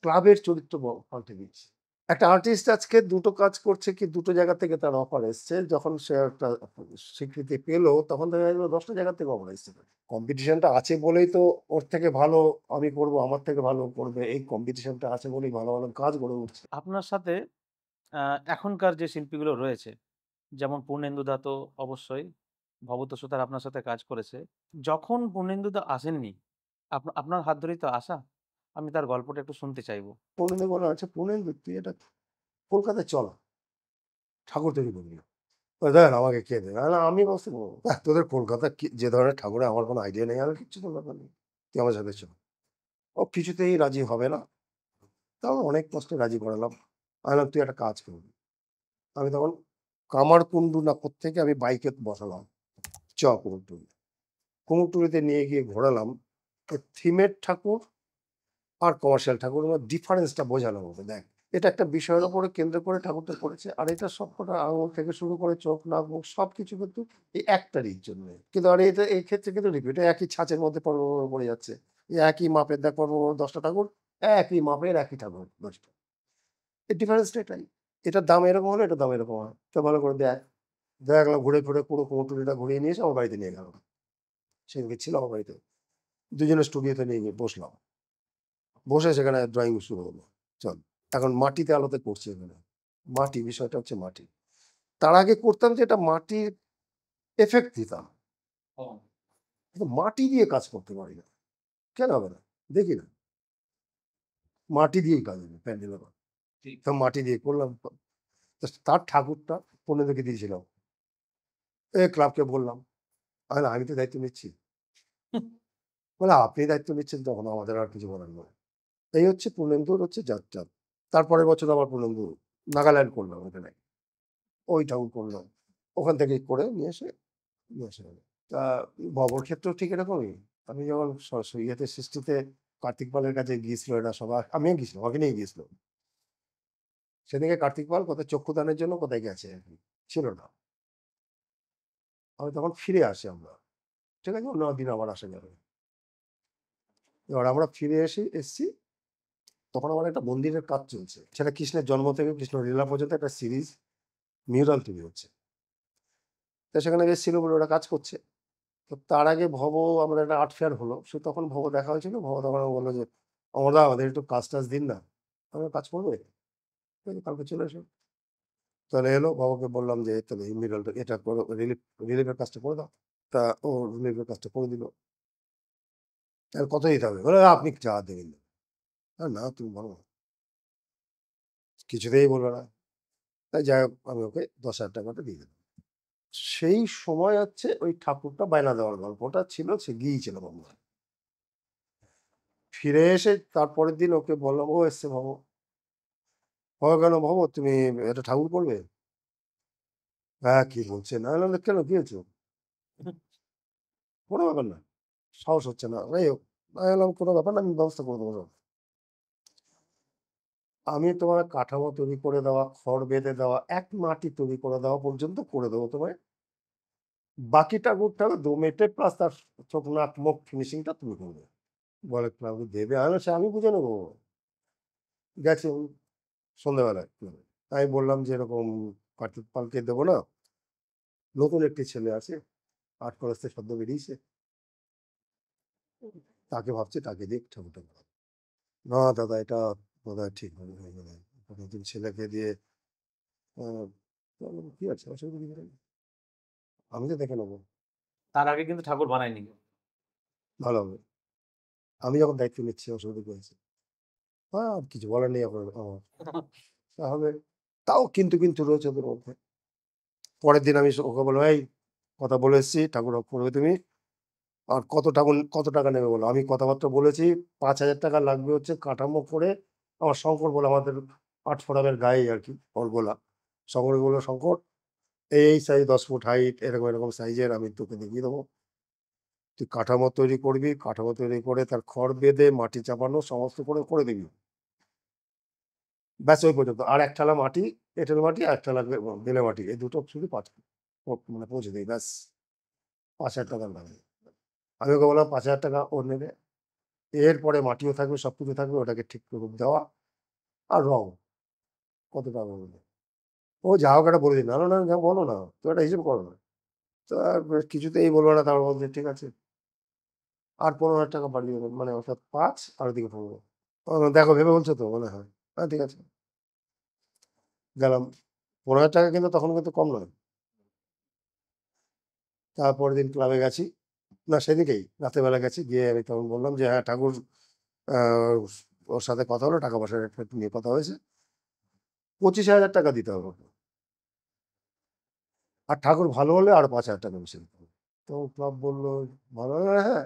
ক্লাবের চরিত্র পাল্টে দিচ্ছে। একটা আর্টিস্ট আজকে দুটো কাজ করছে কি দুটো জায়গা থেকে তার অফার এসছে। যখন সে একটা স্বীকৃতি পেলো তখন দেখা গেল ১০ টা জায়গা থেকে অফার এসছে। কম্পিটিশনটা আছে বলেই তো ওর থেকে ভালো আমি করব, আমার থেকে ভালো করবে। এই কম্পিটিশনটা আছে বলেই ভালো কাজ গড়ে উঠছে।
আপনার সাথে এখনকার যে শিল্পীগুলো রয়েছে, যেমন পূর্ণেন্দুদা তো অবশ্যই, ভবতোষ সুতার আপনার সাথে কাজ করেছে। যখন পূর্ণেন্দুদা আসেননি, আপনার হাত ধরেই তো আসা। আমি তার গল্পটা একটু শুনতে চাইবো।
পূর্ণেন্দু বলা আছে, "পূর্ণেন্দু তুই এটা কলকাতায় চল, ঠাকুর তৈরি করবি।" দেন আমাকে কে দেবে? আমি বলছি, তোদের কলকাতায় কি যে ধরনের ঠাকুরের আমার কোনো আইডিয়া নেই। আমি কিচ্ছু তোর ব্যাপার নেই। তুই আমার সাথে চল।" ও কিছুতেই রাজি হবে না। তাও অনেক কষ্টে রাজি করালাম। আমি বললাম, "তুই একটা কাজ করবি।" আমি তখন কামারকুণ্ডু না কোত্থেকে আমি বাইকে বসালাম। কুমোরটুলি। কুমোরটুলিতে নিয়ে গিয়ে ঘোরালাম। থিমের ঠাকুর আর কমার্শিয়াল ঠাকুরের মধ্যে ডিফারেন্সটা বোঝালাম ওকে, "দেখ, এটা একটা বিষয়ের উপরে কেন্দ্র করে ঠাকুরটা করেছে। আর এটা সবকটা আঙুল থেকে শুরু করে চোখ, নাক, মুখ সবকিছু কিন্তু এই একটারই জন্য। কিন্তু আর এটা এই ক্ষেত্রে কিন্তু রিপিট একই ছাঁচের মধ্যে পড়ে যাচ্ছে। এই একই মাপের দেখ ১০টা ঠাকুর, একই মাপের একই ঠাকুর ১০টা। এর ডিফারেন্সটা এটাই। এটার দাম এরকম হলে এটার দাম এরকম হয়। তো ভালো করে দেখ। দেখা গেল ঘুরে ফিরে পুরো কুমোরটুলিটা ঘুরিয়ে নিয়ে এসে আমার বাড়িতে নিয়ে গেল। সেদিনকে ছিল আমার বাড়িতে। দুজনে স্টুডিওতে নিয়ে গিয়ে বসলাম। বসে সেখানে ড্রয়িং শুরু হলো। চল। এখন মাটিতে আলোতে করছি এখানে। মাটি, বিষয়টা হচ্ছে মাটি। তার আগে করতাম যে এটা মাটির এফেক্ট দিতাম। কিন্তু মাটি দিয়ে কাজ করতে পারি না। কেন হবে না? দেখি না। মাটি দিয়েই কাজ হবে প্যান্ডেল আবার। তো মাটি দিয়ে করলাম। তো তার ঠাকুরটা পূর্ণিমাকে দিয়েছিলাম। ক্লাবকে বললাম। আমি তো দায়িত্ব নিচ্ছি। বলে আপনি দায়িত্ব নিচ্ছেন তখন আমাদের আর কিছু বলার নয়। এই হচ্ছে পূর্ণেন্দুর হচ্ছে যাত্রা। তারপরের বছর আবার পূর্ণেন্দু নাগাল্যান্ড করলাম ওখানে। ওই ঠাকুর করলাম। ওখান থেকে করে নিয়ে এসে গেল। তা ভবর ক্ষেত্রেও ঠিক এরকমই। আমি যখন ইয়েতে সৃষ্টিতে কার্তিক পালের কাছে গিয়েছিল এরা সবাই, আমিও গেছিলাম, আমাকে নিয়ে গিয়েছিল। সেদিকে কার্তিক পাল কোথায় চক্ষুদানের জন্য কোথায় গেছে আর কি, ছিল না। আমি তখন ফিরে আসি আমরা। ঠিক আছে, অন্য দিন আবার আসা যাবে। এবার আমরা ফিরে এসছি, তখন আমার একটা মন্দিরের কাজ চলছে। সেটা কৃষ্ণের জন্ম থেকে কৃষ্ণ লীলা পর্যন্ত একটা সিরিজ মিউরাল তৈরি হচ্ছে। তো সেখানে এসেছিল বলে ওরা কাজ করছে। তো তার আগে ভব, আমরা একটা আর্ট ফেয়ার হলো, সে তখন ভব দেখা হয়েছিল। ভব তখন বললো যে আমরা আমাদের একটু কাজ টাজ দিন না। আমরা কাজ করবে, কালকে চলে এসো। তাহলে এলো, বাবাকে বললাম যে তাহলে এই মিররটা এটা করো, রিলিফের কাজটা করে দাও। তা ও রিলিফের কাজটা করে দিল। আর কত দিতে হবে? বলে আপনি যা দেবেন। না তুমি বলো না। কিছুতেই বলবে না। তাই যাই হোক, আমি ওকে 10,000 টাকাটা দিয়ে দিলাম। সেই সময় হচ্ছে ওই ঠাকুরটা বায়না দেওয়ার গল্পটা ছিল, সে গিয়েছিল বাবা। ফিরে এসে তারপরের দিন ওকে বললাম, ও এসছে ভাবো। কেন ভাবো তুমি এটা ঠাকুর করবে? হ্যাঁ, কি বলছে? না না, কেন কি হয়েছে? কোনো ব্যাপার না, সাহস হচ্ছে না। যাই হোক, আমি বললাম কোনো ব্যাপার না, আমি ব্যবস্থা করে দেবো। আমি তোমার কাঠামো তৈরি করে দেওয়া, খড় বেঁধে দেওয়া, এক মাটি তৈরি করে দেওয়া পর্যন্ত করে দেবো তোমায়। বাকি ঠাকুরটা মেটে প্লাস তার চোখ, নাক, মুখ ফিনিশিংটা তুমি করবে। বলে ক্লাবে দেবে, আমি বুঝে নেবো। গেছে সন্ধ্যাবেলায়। আমি বললাম যে এরকম কার্তিক পালকে দেবো না, নতুন একটি ছেলে আছে, আর্ট কলেজ থেকে সদ্য বেরিয়েছে, তাকে ভাবছি তাকে দিয়ে ঠাকুরটা করাবো। না দাদা, এটা বোধহয় ঠিক হবে না। নতুন ছেলেকে দিয়ে কি আছে, অসুবিধা নেই, আমি তো দেখে নেবো,
তার আগে কিন্তু ঠাকুর বানায়নি।
ভালো হবে। আমি যখন দায়িত্ব নিচ্ছি, অসুবিধা কি হয়েছে? আর কিছু বলার নেই এখন আমার। তাহলে তাও কিন্তু রয়েছে ওদের মধ্যে। পরের দিন আমি ওকে বললাম, এই কথা বলে এসছি, ঠাকুর করবে তুমি। আর কত টাকা নেবে বলো? আমি কথাবার্তা বলেছি, 5,000 টাকা লাগবে হচ্ছে কাঠামো করে। আমার শঙ্কর বলে, আমাদের আর্ট ফোরামের গায়ে আর কি, ওর বলা। শঙ্কর বললো, শঙ্কর এই সাইজ 10 ফুট হাইট, এরকম এরকম সাইজের আমি তোকে দেখিয়ে দেবো। তুই কাঠামো তৈরি করবি, কাঠামো তৈরি করে তার খড় বেঁধে মাটি চাপানো সমস্ত করে দিবি। ব্যাস ওই পর্যন্ত। আর এক ঠালা মাটি, এঁটেল মাটি, আর এক ঠালা বেলে মাটি, এই দুটো শুধু মানে পৌঁছে দিই, ব্যাস। 5,000 টাকা লাগবে। আমি ওকে বললাম 5,000 টাকা ও নেবে। এরপরে মাটিও থাকবে, সব কিছু থাকবে, ওটাকে ঠিক রূপ দেওয়া আর রং। কত টাকা বলবে? ও যা হোক একটা বলে দিন। না না না, বলো না, তো একটা হিসেব করো না। তো আর কিছুতেই বলবো না। তারপর বলছে ঠিক আছে, আর 15,000 টাকা বাড়িয়ে দেবেন, মানে অর্থাৎ 5 আর ওদিকে 15। দেখো ভেবে বলছো তো? মনে হয় হ্যাঁ, ঠিক আছে। গেলাম। 15,000 টাকা কিন্তু তখন কিন্তু কম নয়। তারপরের দিন ক্লাবে গেছি, না সেদিকেই রাতেরবেলা গেছি, গিয়ে আমি তখন বললাম যে হ্যাঁ ঠাকুর, আহ, ওর সাথে কথা হলো, টাকা পয়সার একটু নিয়ে কথা হয়েছে, 25,000 টাকা দিতে হবে ওকে। আর ঠাকুর ভালো হলে আরো 5,000 টাকা বেশি দিতে হবে। তো ক্লাব বললো ভালো হলে হ্যাঁ,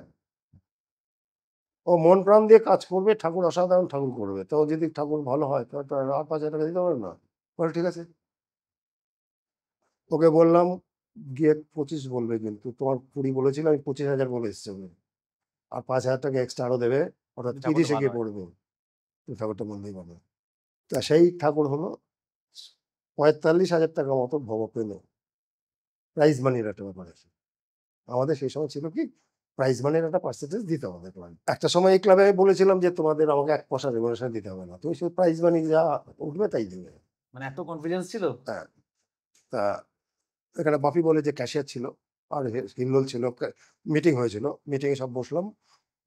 ও মন প্রাণ দিয়ে কাজ করবে, ঠাকুর অসাধারণ ঠাকুর করবে। তো যদি ঠাকুর ভালো হয় তো আর 5,000 টাকা দিতে পারবে না? বলে ঠিক আছে। ওকে বললাম গিয়ে 25 বলবে, কিন্তু তোমার 20 বলেছিল, আমি 25,000 বলে এসছি ওকে। আর 5,000 টাকা এক্সট্রা আরো দেবে, অর্থাৎ
ঠাকুরটা
30-এ
ভালো
গিয়ে
হয়।
পড়বে। তো ঠাকুরটা মন্দির বানাবে। তা সেই ঠাকুর হলো 45,000 টাকা মতো ভব পেল, প্রাইজ মানির একটা ব্যাপার আছে। আমাদের সেই সময় ছিল কি, প্রাইজ মানির একটা পার্সেন্টেজ দিতে হবে ক্লাবে। একটা সময় এই ক্লাবে আমি বলেছিলাম যে তোমাদের আমাকে 1 পয়সা রেমুনারেশন দিতে হবে না, তুমি শুধু প্রাইজ মানি যা উঠবে তাই দেবে।
মানে এত কনফিডেন্স ছিল?
হ্যাঁ, তা এখানে বাপি বলে যে ক্যাশিয়ার ছিল, আর হিল্লোল ছিল, মিটিং হয়েছিল, মিটিংয়ে সব বসলাম,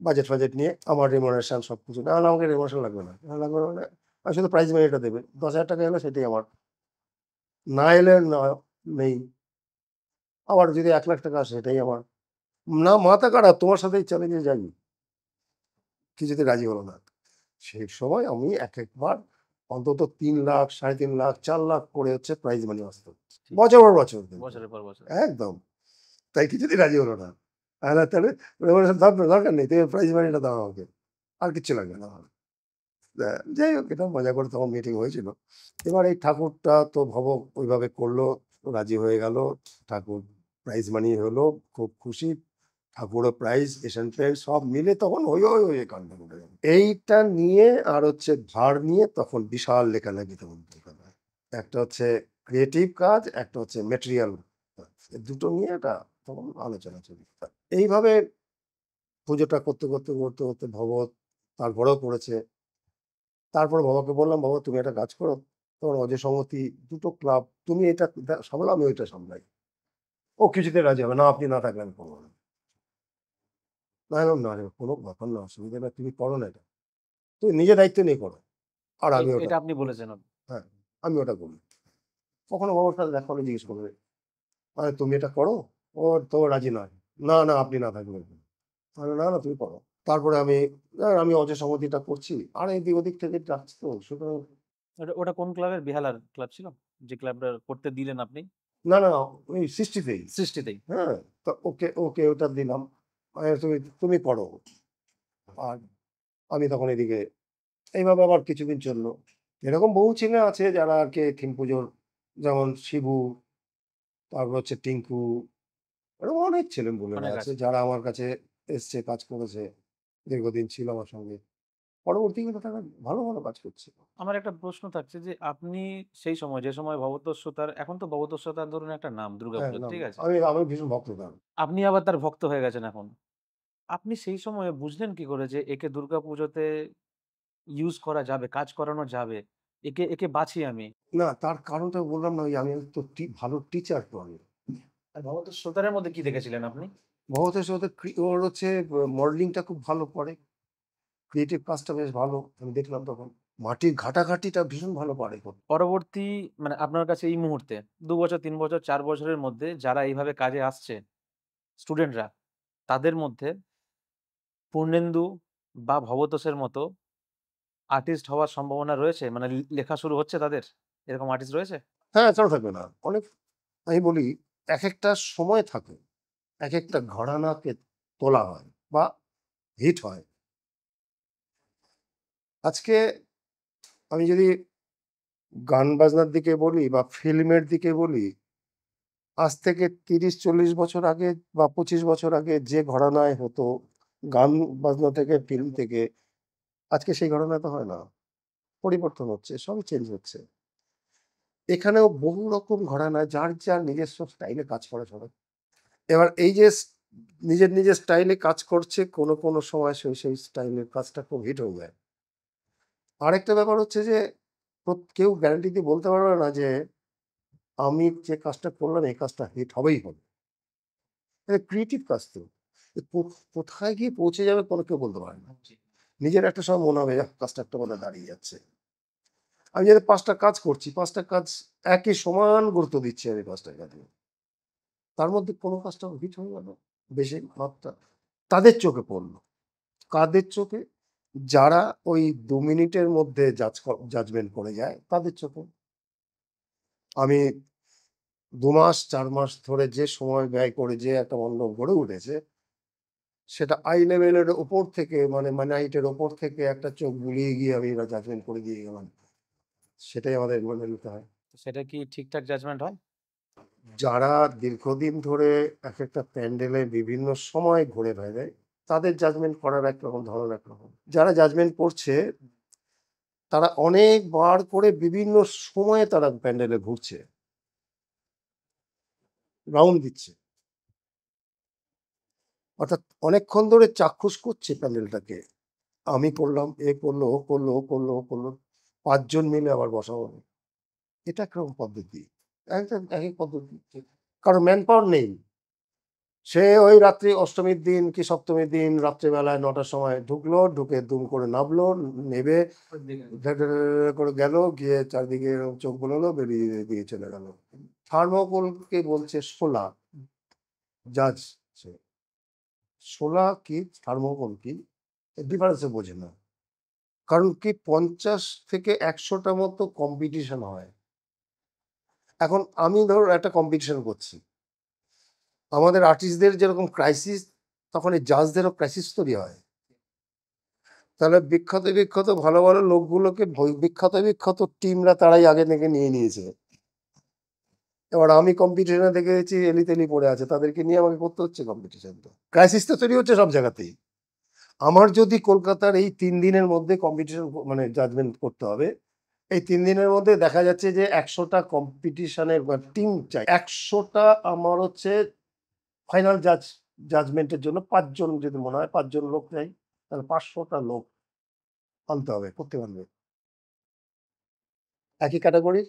বাজেট ফাজেট নিয়ে আমার রেমুনারেশন সব কিছু, না আমাকে রেমুনারেশন লাগবে না, লাগবে না মানে আমি শুধু প্রাইজ মানিটা দেবে, 10,000 টাকা এলো সেটাই আমার, না এলে না নেই, আবার যদি 1 লাখ টাকা আসে সেটাই আমার, না মাথা খারাপ, তোমার সাথেই চ্যালেঞ্জে যাই, কিছুতে রাজি হলো না। সেই সময় আমি এক একবার অন্তত 3 লাখ, 3.5 লাখ, 4 লাখ করে হচ্ছে প্রাইজ মানি আসতো, বছর পর বছর কিন্তু।
বছরের পর বছর।
একদম, তাই কিছুতেই রাজি হলো না। তাহলে দরকার নেই, তুমি প্রাইজ মানিটা দাও আমাকে, আর কিচ্ছু লাগবে না আমার। যাই হোক, এটা মজা করে তখন মিটিং হয়েছিল। এবার এই ঠাকুরটা তো ভব ওইভাবে করলো, রাজি হয়ে গেল, ঠাকুর প্রাইজ মানি হলো, খুব খুশি, ঠাকুরও প্রাইজ, এশিয়ান পেন্ট সব মিলে তখন ওই কাণ্ড ঘটে গেল। এইটা নিয়ে আর হচ্ছে ভার নিয়ে তখন বিশাল লেখালেখি তখন দরকার হয়। একটা হচ্ছে ক্রিয়েটিভ কাজ, একটা হচ্ছে মেটেরিয়াল কাজ, এই দুটো নিয়ে একটা তখন আলোচনা চলি। এইভাবে পুজোটা করতে করতে করতে করতে ভব তারপরেও করেছে। তারপর বাবাকে বললাম, বাবা তুমি একটা কাজ করো, তোমার অজয় সমিতি, দুটো ক্লাব, তুমি এটা সামলাও, আমি ওইটা সামলাই। ও কিছুতে রাজি হবে না, আপনি না থাকলে আমি করবো না। না এরকম না রে, কোনো ব্যাপার না, অসুবিধা না, তুমি করো না এটা, তুমি নিজে দায়িত্ব নিয়ে করো, আর আমি ওটা,
এটা আপনি বলেছেন?
হ্যাঁ আমি ওটা করি। কখনো বাবার সাথে দেখা হলে জিজ্ঞেস করবে, মানে তুমি এটা করো, ও তো রাজি নয়, না না আপনি না থাকবেন, না না তুমি করো। তারপরে আমি অজয় সমিতিটা করছি, আর এদিক ওদিক থেকে ডাকছি তো, সুতরাং
ওটা ওটা কোন ক্লাবের? বেহালার ক্লাব ছিল, যে ক্লাবটা করতে দিলেন আপনি?
না না ওই সৃষ্টিতেই।
সৃষ্টিতেই?
হ্যাঁ, তো ওকে ওকে ওটা দিলাম, তুমি তুমি করো, আর আমি তখন এদিকে, এইভাবে আবার কিছুদিন চললো। এরকম বহু ছেলে আছে যারা আর কি থিম পুজোর, যেমন শিবু, তারপর হচ্ছে টিঙ্কু, এরকম অনেক ছেলে পুলেরা
অনেক
আছে
আছে।
যারা আমার কাছে এসছে, কাজ করেছে, দীর্ঘদিন ছিল আমার সঙ্গে, পরবর্তীকালে তারা ভালো ভালো কাজ করছে।
আমার একটা প্রশ্ন থাকছে যে আপনি সেই সময়, যে সময় ভবতোষ-তার, এখন তো ভবতোষ-তার ধরুন একটা নাম
হ্যাঁ,
দুর্গাপুজোর,
না
ঠিক আছে?
আমি ভীষণ ভক্ত তার।
আপনি আবার তার ভক্ত হয়ে গেছেন এখন। আপনি সেই সময়ে বুঝলেন কি করে যে একে দুর্গাপুজোতে ইউজ করা যাবে, কাজ করানো যাবে? একে একে বাছি আমি।
না তার কারণটা বললাম না, ওই আমি তো ভালো টিচার তো আমি।
আর ভবতোষ-তারের মধ্যে কি দেখেছিলেন আপনি?
ভগতের সাথে ওর হচ্ছে মডেলিংটা খুব ভালো করে, ক্রিয়েটিভ কাজটা বেশ ভালো, আমি দেখলাম তখন মাটির ঘাটাঘাটিটা ভীষণ ভালো পারে করতে।
পরবর্তী, মানে আপনার কাছে এই মুহূর্তে ২ বছর, ৩ বছর, ৪ বছরের মধ্যে যারা এইভাবে কাজে আসছে স্টুডেন্টরা, তাদের মধ্যে পূর্ণেন্দু বা ভবতোষের মতো আর্টিস্ট হওয়ার সম্ভাবনা রয়েছে? মানে লেখা শুরু হচ্ছে তাদের? এরকম আর্টিস্ট রয়েছে?
হ্যাঁ, কেন থাকবে না, অনেক, আমি বলি এক একটা সময় থাকে, এক একটা ঘরানাকে তোলা হয় বা হিট হয়। আজকে আমি যদি গান বাজনার দিকে বলি বা ফিল্মের দিকে বলি, আজ থেকে ৩০-৪০ বছর আগে বা ২৫ বছর আগে যে ঘরানায় হতো, গান বাজনা থেকে, ফিল্ম থেকে, আজকে সেই ঘরানা তো হয় না, পরিবর্তন হচ্ছে, সবই চেঞ্জ হচ্ছে। এখানেও বহু রকম ঘরানায় যার যার নিজস্ব স্টাইলে কাজ করে সবাই। এবার এই যে নিজের নিজের স্টাইলে কাজ করছে, কোনো কোনো সময় সেই স্টাইলের কাজটা খুব হিট হয়ে যায়। আরেকটা ব্যাপার হচ্ছে যে কেউ গ্যারান্টি দিয়ে বলতে পারবে না যে আমি যে কাজটা করলাম এই কাজটা হিট হবেই হবে। এটা ক্রিয়েটিভ কাজ তো, কোথায় গিয়ে পৌঁছে যাবে কোনো কেউ বলতে পারে না। নিজের একটা সময় মনে হবে কাজটা একটা মনে দাঁড়িয়ে যাচ্ছে, আমি যদি 5টা কাজ করছি, 5টা কাজ একই সমান গুরুত্ব দিচ্ছি আমি 5টা কাজে, তার মধ্যে কোনো কাজটা হিট হয়ে গেল বেশি মাত্রা, তাদের চোখে পড়লো, কাদের চোখে? যারা ওই 2 মিনিটের মধ্যে জাজমেন্ট করে যায় তাদের চোখে। আমি 2 মাস 4 মাস ধরে যে সময় ব্যয় করে যে একটা মণ্ডপ গড়ে উঠেছে, সেটা আই লেভেলের ওপর থেকে, মানে হাইটের ওপর থেকে একটা চোখ বুলিয়ে গিয়ে আমি জাজমেন্ট করে দিয়ে গেলাম, সেটাই আমাদের মনে নিতে হয়।
সেটা কি ঠিকঠাক জাজমেন্ট হয়?
যারা দীর্ঘদিন ধরে এক একটা প্যান্ডেলে বিভিন্ন সময় ঘুরে বেড়ায়, তাদের জাজমেন্ট করার একরকম ধরন একরকম, যারা জাজমেন্ট করছে তারা অনেকবার করে বিভিন্ন সময়ে তারা প্যান্ডেলে ঘুরছে, রাউন্ড দিচ্ছে, অর্থাৎ অনেকক্ষণ ধরে চাক্ষুষ করছে প্যান্ডেলটাকে। আমি করলাম, এ করলো, ও করলো, ও করলো, ও করলো, ৫ জন মিলে আবার বসাবো। এটা কিরকম পদ্ধতি? একটা একেক পদ্ধতি। কারণ ম্যান পাওয়ার নেই। সে ওই রাত্রি অষ্টমীর দিন কি সপ্তমীর দিন রাত্রিবেলায় ৯টার সময় ঢুকলো, ঢুকে দুম করে নামলো, নেবে করে গেল, গিয়ে চারদিকে এরকম চোখ বুলালো, বেরিয়ে দিয়ে চলে গেল। থার্মোকলকে বলছে শোলা, জাজ সে। শোলা কি থার্মোকল কি এর ডিফারেন্সে বোঝে না। কারণ কি ৫০ থেকে ১০০টা মতো কম্পিটিশন হয়। এখন আমি ধর একটা কম্পিটিশন করছি, আমাদের আর্টিস্টদের যেরকম ক্রাইসিস, তখন এই জাজদেরও ক্রাইসিস তৈরি হয়। তাহলে বিখ্যাত বিখ্যাত ভালো ভালো লোকগুলোকে বিখ্যাত বিখ্যাত টিমরা তারাই আগে থেকে নিয়ে নিয়েছে। এবার আমি কম্পিটিশনে দেখেছি এলিতেলি পড়ে আছে, তাদেরকে নিয়ে আমাকে করতে হচ্ছে কম্পিটিশনটা। ক্রাইসিস তো তৈরি হচ্ছে সব জায়গাতেই। আমার যদি কলকাতার এই ৩ দিনের মধ্যে কম্পিটিশন মানে জাজমেন্ট করতে হবে, এই ৩ দিনের মধ্যে দেখা যাচ্ছে যে ১০০টা কম্পিটিশনের টিম চাই, ১০০টা আমার হচ্ছে ফাইনাল জাজমেন্টের জন্য ৫ জন, যদি মনে হয় ৫ জন লোক চাই, তাহলে ৫০০টা লোক আনতে হবে, করতে পারবে একই ক্যাটাগরির।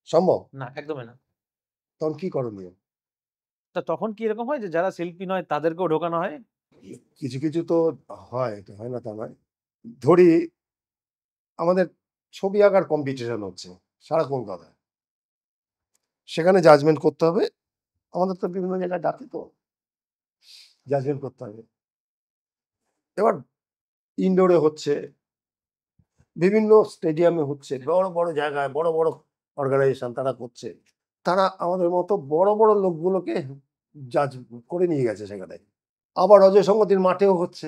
সম্ভব?
না, একদমই না।
তখন কি করণীয়?
তা তখন কি এরকম হয় যে যারা শিল্পী নয় তাদেরকেও ঢোকানো হয়?
কিছু কিছু তো হয়, এটা হয় না তা নয়। ধরি আমাদের ছবি আঁকার কম্পিটিশন হচ্ছে সারা কলকাতায়, সেখানে জাজমেন্ট করতে হবে। আমাদের তো বিভিন্ন জায়গায় ডাকে, তো জাজমেন্ট করতে হবে। এবার ইনডোরে হচ্ছে, বিভিন্ন স্টেডিয়ামে হচ্ছে, বড় বড় জায়গায় বড় বড় অর্গানাইজেশন তারা করছে। তারা আমাদের মতো বড় বড় লোকগুলোকে জাজ করে নিয়ে গেছে সেখানে। আবার অজয় সংগতির মাঠেও হচ্ছে,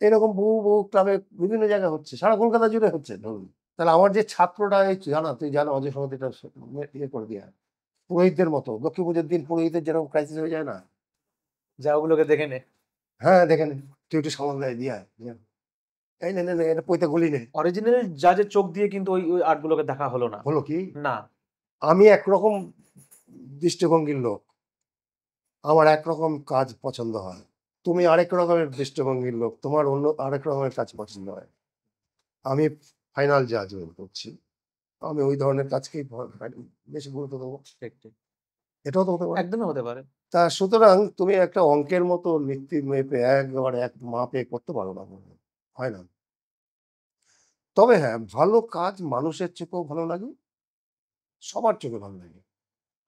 এরকম বহু বহু ক্লাবে বিভিন্ন জায়গায় হচ্ছে, সারা কলকাতা জুড়ে হচ্ছে ধরুন। তাহলে আমার যে ছাত্রটা, এই জানা, তুই জানো অজয় সংগতিটা ইয়ে করে দেওয়া, পুরোহিতদের মতো লক্ষ্মী পুজোর দিন পুরোহিতের যেরকম ক্রাইসিস হয়ে যায় না,
যা ওগুলোকে দেখে নে।
হ্যাঁ দেখে নে, তুই একটু সামাল দেয় দিয়ে আয়, দিয়ে আয়। এই নে নে নে, এটা পৈতে গলি নে।
অরিজিনাল জাজের চোখ দিয়ে কিন্তু ওই আর্টগুলোকে দেখা হলো না।
হলো কি,
না।
আমি একরকম দৃষ্টিভঙ্গির লোক, আমার একরকম কাজ পছন্দ হয়, তুমি আরেক রকমের দৃষ্টিভঙ্গির লোক, তোমার অন্য আরেক রকমের কাজ পছন্দ হয়। আমি ফাইনাল জাজমেন্ট করছি, আমি ওই ধরনের কাজকেই বেশি গুরুত্ব দেবো।
ঠিক, ঠিক।
এটাও তো হতে পারে।
একদমই হতে পারে।
তা সুতরাং তুমি একটা অঙ্কের মতো নীতি মেপে একবারে এক মাপে করতে পারো না, হয় না। তবে হ্যাঁ, ভালো কাজ মানুষের চোখেও ভালো লাগে, সবার চোখে ভালো লাগে,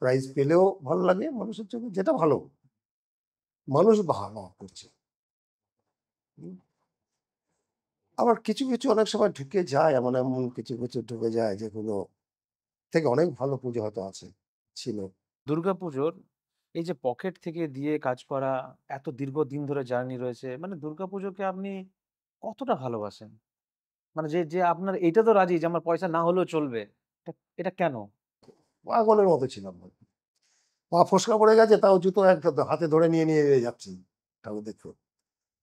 প্রাইজ পেলেও ভালো লাগে মানুষের চোখে, যেটা ভালো মানুষ ভালো করছে। হুম। আবার কিছু কিছু অনেক সময় ঢুকে যায়, এমন এমন কিছু কিছু ঢুকে যায় যেগুলো থেকে অনেক ভালো পুজো হয়তো আছে, ছিল।
দুর্গাপুজোর এই যে পকেট থেকে দিয়ে কাজ করা, এত দীর্ঘদিন ধরে জার্নি রয়েছে। মানে দুর্গাপুজোকে আপনি কতটা ভালোবাসেন? মানে যে যে আপনার এইটা তো রাজি যে আমার পয়সা না হলেও চলবে। এটা এটা কেন?
পাগলের মতো ছিলাম, পা ফসকা পড়ে গেছে, তাও জুতো এক হাতে ধরে নিয়ে নিয়ে যাচ্ছি ঠাকুর দেখতে।